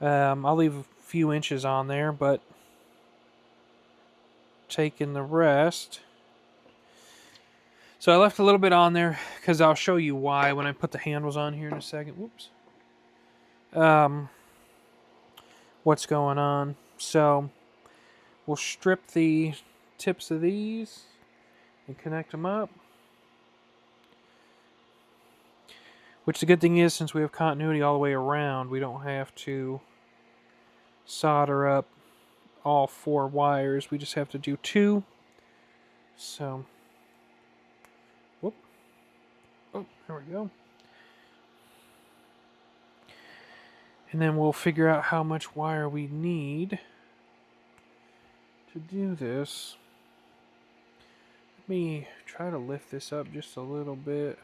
I'll leave a few inches on there, but taking the rest. So I left a little bit on there because I'll show you why when I put the handles on here in a second. Whoops. What's going on? So we'll strip the tips of these and connect them up. Which the good thing is, since we have continuity all the way around, we don't have to solder up all 4 wires. We just have to do 2. So, whoop. Oh, there we go. And then we'll figure out how much wire we need to do this. Let me try to lift this up just a little bit.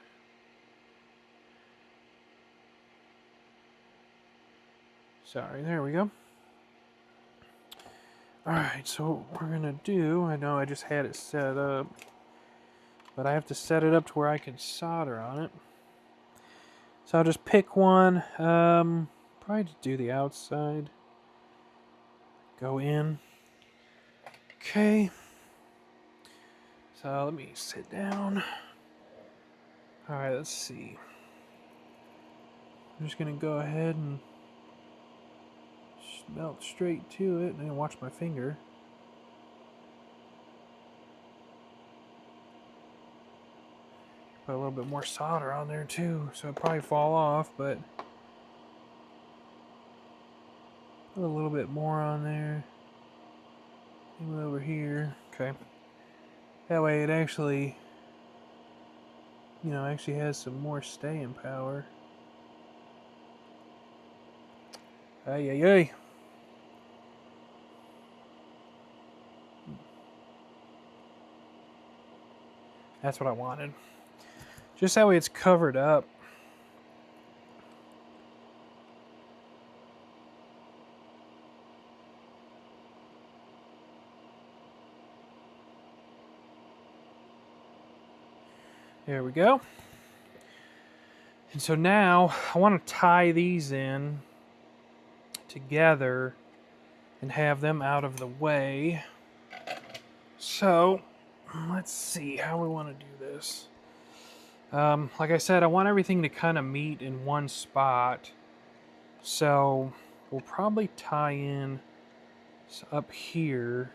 Sorry, there we go. Alright, so what we're going to do, I know I just had it set up, but I have to set it up to where I can solder on it. So I'll just pick one, probably just do the outside. Go in. Okay. So let me sit down. Alright, let's see. I'm just going to go ahead and melt straight to it, and then watch my finger. Put a little bit more solder on there too, so it'll probably fall off, but put a little bit more on there. Even over here. Okay. That way it actually, actually has some more staying power. Ay, ay, ay. That's what I wanted. Just that way it's covered up. There we go. And so now I want to tie these in together and have them out of the way. So let's see how we want to do this. Like I said, I want everything to kind of meet in one spot. So we'll probably tie in up here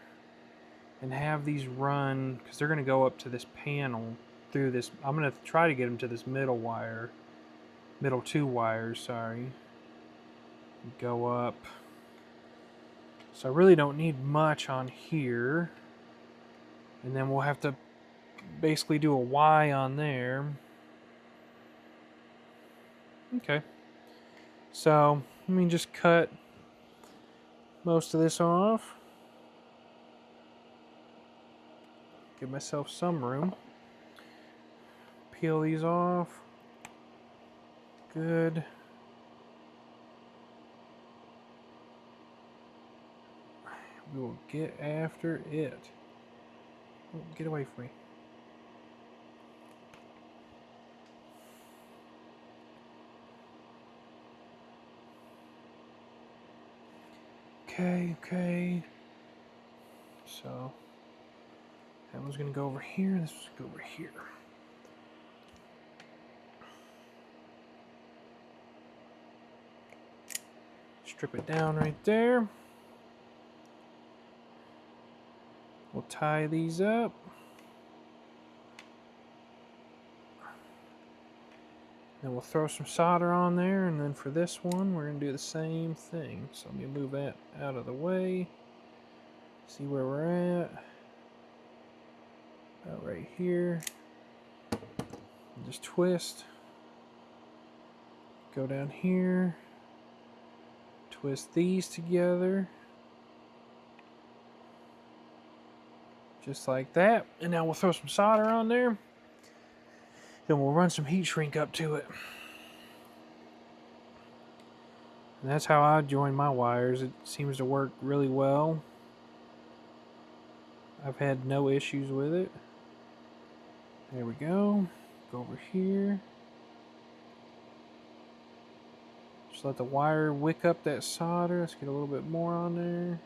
and have these run, because they're going to go up to this panel through this. I'm going to try to get them to this middle wire. Middle 2 wires, sorry. Go up. So I really don't need much on here. And then we'll have to basically do a Y on there. Okay. So let me just cut most of this off. Give myself some room. Peel these off. Good. We will get after it. Oh, get away from me. Okay. So that one's gonna go over here, this one's gonna go over here. Strip it down right there. We'll tie these up. Then we'll throw some solder on there, and then for this one, we're going to do the same thing. So let me move that out of the way. See where we're at. About right here. And just twist. Go down here. Twist these together. Just like that. And now we'll throw some solder on there. Then we'll run some heat shrink up to it. And that's how I join my wires. It seems to work really well. I've had no issues with it. There we go. Go over here. Just let the wire wick up that solder. Let's get a little bit more on there.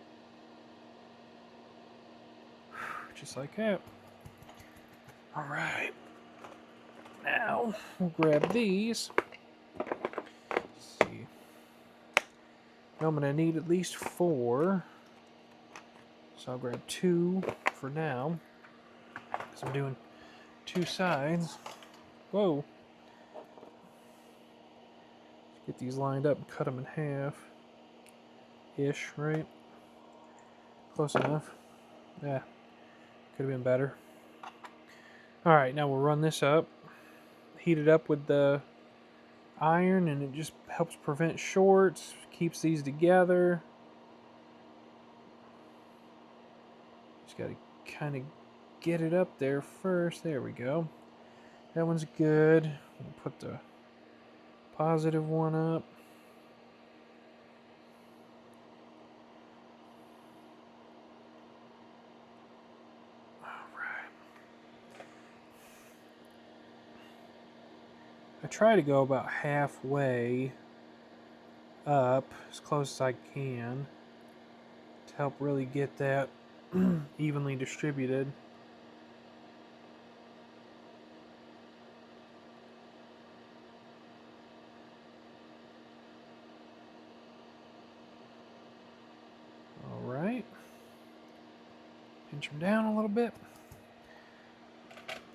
Just like that. Alright. Now, we'll grab these. Let's see. Now I'm going to need at least 4. So I'll grab 2 for now. Because I'm doing 2 sides. Whoa. Let's get these lined up and cut them in half. Ish, right? Close enough. Yeah. Could have been better. Alright, now we'll run this up. Heat it up with the iron, and it just helps prevent shorts, keeps these together. Just got to kind of get it up there first. There we go. That one's good. We'll put the positive one up. I try to go about halfway up, as close as I can, to help really get that evenly distributed. Alright. Pinch them down a little bit.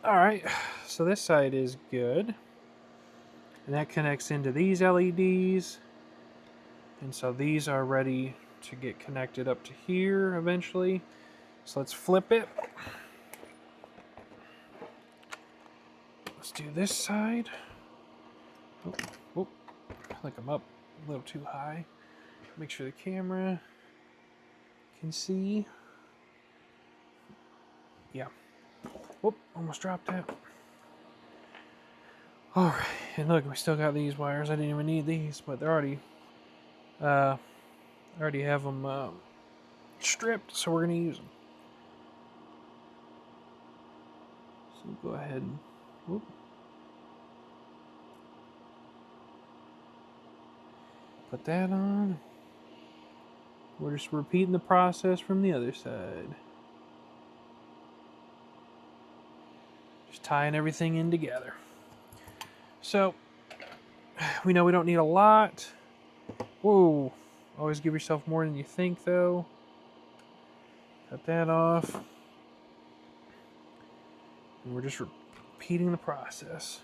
Alright, so this side is good. And that connects into these LEDs. And so these are ready to get connected up to here eventually. So let's flip it. Let's do this side. Oh, I think I'm up a little too high. Make sure the camera can see. Yeah. Whoop, almost dropped that. Alright, and look, we still got these wires. I didn't even need these, but they're already, I already have them stripped, so we're going to use them. So go ahead and, whoop. Put that on. We're just repeating the process from the other side. Just tying everything in together. So, we know we don't need a lot. Whoa. Always give yourself more than you think, though. Cut that off. And we're just repeating the process.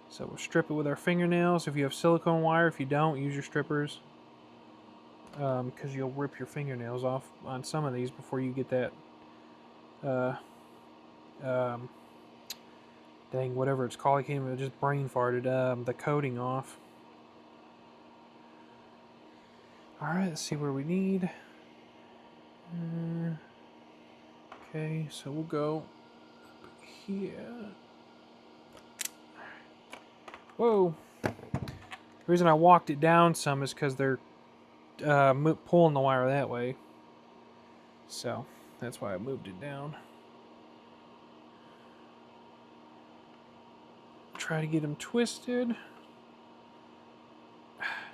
So we'll strip it with our fingernails. If you have silicone wire, if you don't, use your strippers. Because you'll rip your fingernails off on some of these before you get that dang, whatever it's called, I can't even, just brain farted, the coating off. Alright, let's see where we need. Okay, so we'll go here. Whoa. The reason I walked it down some is because they're pulling the wire that way. So that's why I moved it down. Try to get them twisted.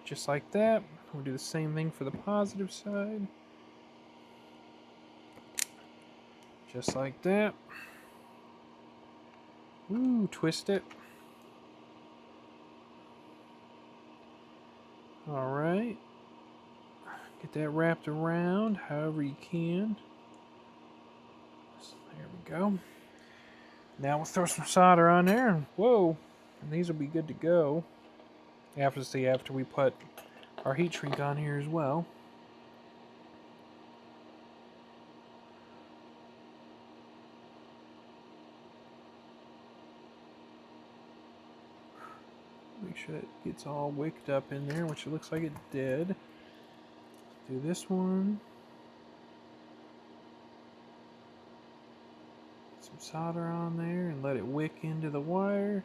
Just like that. We'll do the same thing for the positive side. Just like that. Ooh, twist it. Alright. Get that wrapped around however you can. So there we go. Now we'll throw some solder on there, and whoa, and these will be good to go. After we put our heat shrink on here as well. Make sure it gets all wicked up in there, which it looks like it did. Let's do this one. Get some solder on there and let it wick into the wire.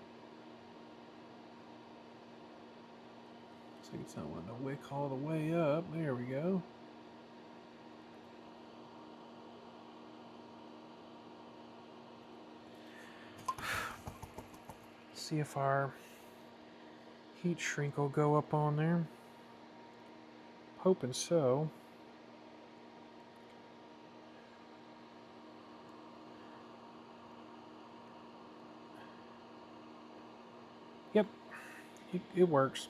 Looks like it's not wanting to wick all the way up. There we go. See if our heat shrink will go up on there. Hoping so. Yep, it works.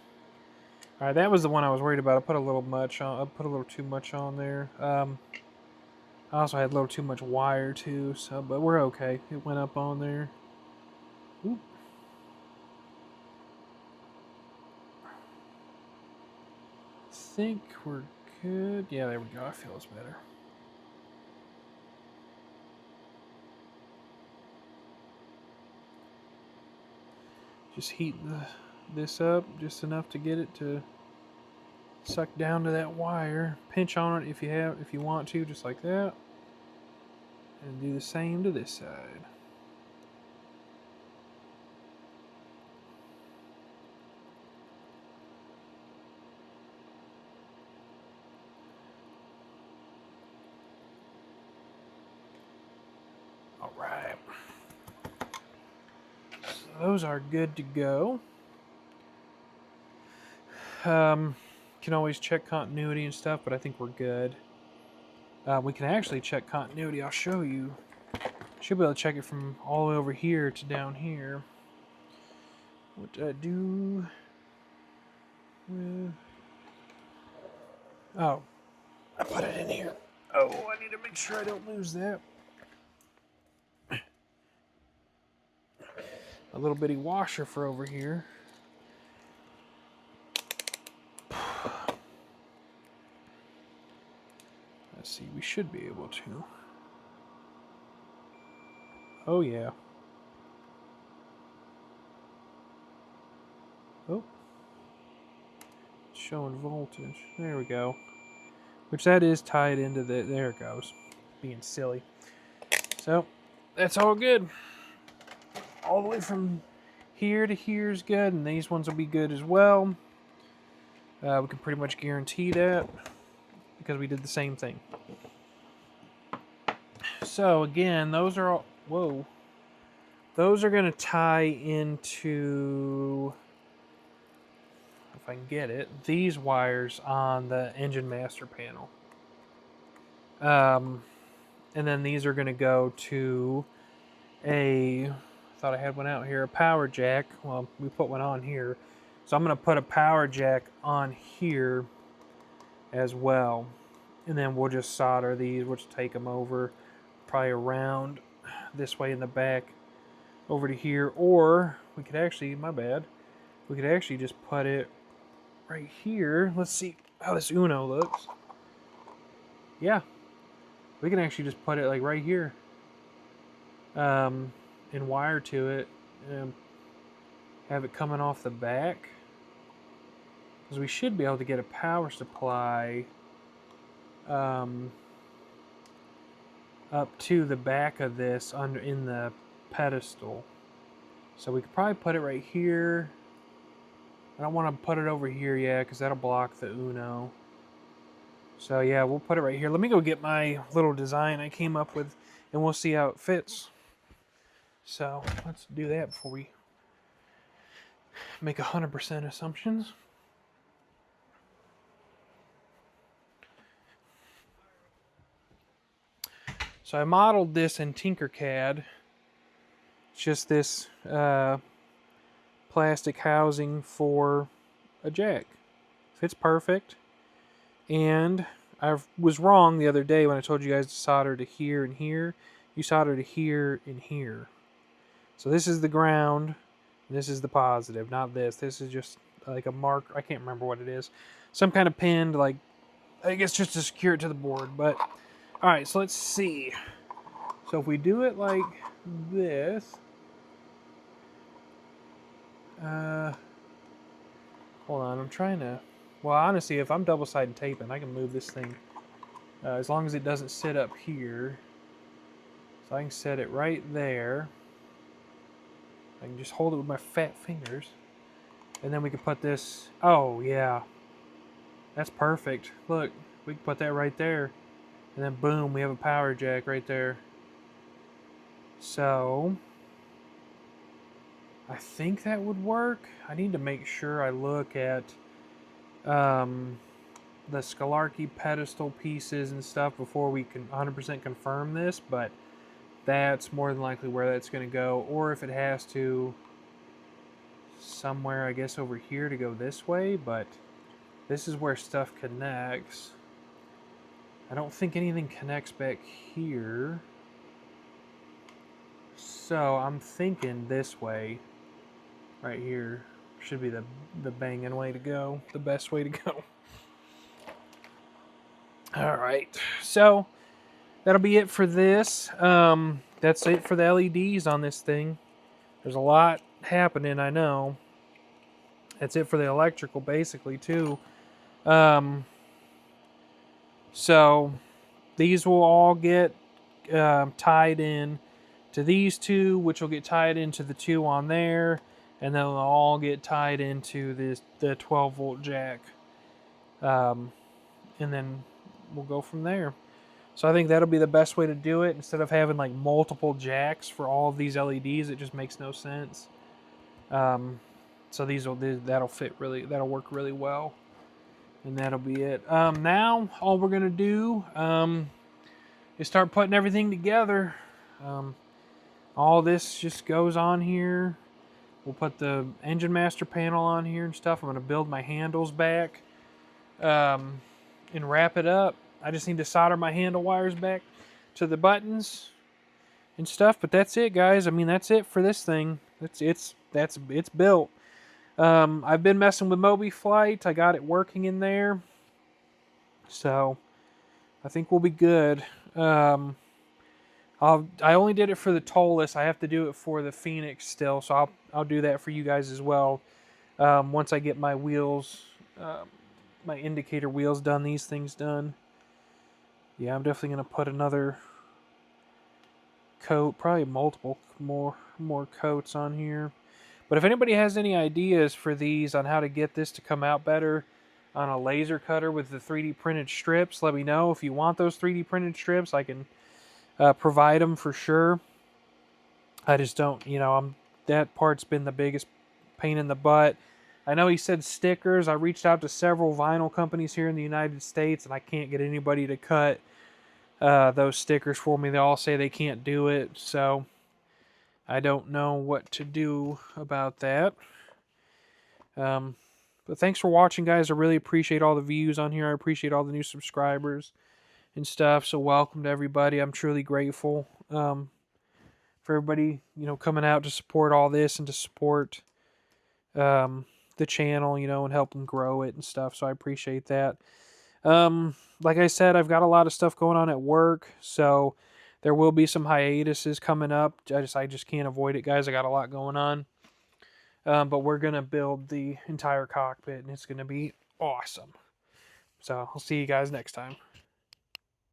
All right, that was the one I was worried about. I put a little much on. I put a little too much on there. I also had a little too much wire too. So, but we're okay. It went up on there. Oop. I think we're good. Yeah, there we go. I feel it's better. Just heat this up just enough to get it to suck down to that wire. Pinch on it if you want to, just like that. And do the same to this side. All right. So those are good to go. Can always check continuity and stuff, but I think we're good. We can actually check continuity. I'll show you. Should be able to check it from all the way over here to down here. What did I do? Oh, I put it in here. Oh, I need to make sure I don't lose that. A little bitty washer for over here. Let's see, we should be able to. Oh yeah. Oh. It's showing voltage. There we go. Which that is tied into the, there it goes. Being silly. So, that's all good. All the way from here to here is good, and these ones will be good as well. We can pretty much guarantee that because we did the same thing. So again, those are all, whoa. Those are going to tie into, if I can get it, these wires on the engine master panel. And then these are going to go to a, I thought I had one out here, a power jack. Well, we put one on here. So I'm going to put a power jack on here as well. And then we'll just solder these. We'll just take them over, probably around this way in the back over to here. Or we could actually, my bad, we could actually just put it right here. Let's see how this Uno looks. Yeah, we can actually just put it like right here. And wire to it. And have it coming off the back. Because we should be able to get a power supply up to the back of this under in the pedestal. So we could probably put it right here. I don't want to put it over here yet because that'll block the Uno. So yeah, we'll put it right here. Let me go get my little design I came up with, and we'll see how it fits. So let's do that before we make 100% assumptions. So I modeled this in Tinkercad. It's just this plastic housing for a jack. Fits perfect. And I was wrong the other day when I told you guys to solder to here and here. You solder to here and here. So this is the ground. And this is the positive, not this. This is just like a mark. I can't remember what it is. Some kind of pinned, like, I guess just to secure it to the board. But, alright, so let's see. So if we do it like this. Hold on, I'm trying to... Well, honestly, if I'm double-sided taping, I can move this thing as long as it doesn't sit up here. So I can set it right there. I can just hold it with my fat fingers. And then we can put this... Oh, yeah. That's perfect. Look, we can put that right there. And then boom, we have a power jack right there. So... I think that would work. I need to make sure I look at the Scalarchy pedestal pieces and stuff before we can 100% confirm this, but that's more than likely where that's going to go. Or if it has to somewhere, I guess, over here to go this way, but this is where stuff connects. I don't think anything connects back here. So I'm thinking this way, right here, should be the banging way to go, the best way to go. All right, so that'll be it for this. That's it for the LEDs on this thing. There's a lot happening, I know. That's it for the electrical, basically, too. So these will all get tied in to these two, which will get tied into the two on there, and then they'll all get tied into the 12-volt jack. And then we'll go from there. So I think that'll be the best way to do it. Instead of having like multiple jacks for all of these LEDs, it just makes no sense. So that'll fit really, that'll work really well, and that'll be it. Now all we're gonna do is start putting everything together. All this just goes on here. We'll put the engine master panel on here and stuff. I'm gonna build my handles back and wrap it up. I just need to solder my handle wires back to the buttons and stuff, but that's it, guys. I mean, that's it for this thing. It's built. I've been messing with Mobi Flight. I got it working in there, so I think we'll be good. I only did it for the Tolus. I have to do it for the Phoenix still, so I'll do that for you guys as well. Once I get my wheels, my indicator wheels done, these things done. Yeah, I'm definitely going to put another coat, probably multiple more coats on here. But if anybody has any ideas for these on how to get this to come out better on a laser cutter with the 3D printed strips, let me know. If you want those 3D printed strips, I can provide them for sure. I just don't, that part's been the biggest pain in the butt. I know he said stickers. I reached out to several vinyl companies here in the United States, and I can't get anybody to cut those stickers for me. They all say they can't do it, so I don't know what to do about that. But thanks for watching, guys. I really appreciate all the views on here. I appreciate all the new subscribers and stuff. So welcome to everybody. I'm truly grateful for everybody, coming out to support all this and to support the channel, and help them grow it and stuff. So I appreciate that. Like I said, I've got a lot of stuff going on at work, so there will be some hiatuses coming up. I just can't avoid it, guys. I got a lot going on. But we're going to build the entire cockpit, and it's going to be awesome. So I'll see you guys next time.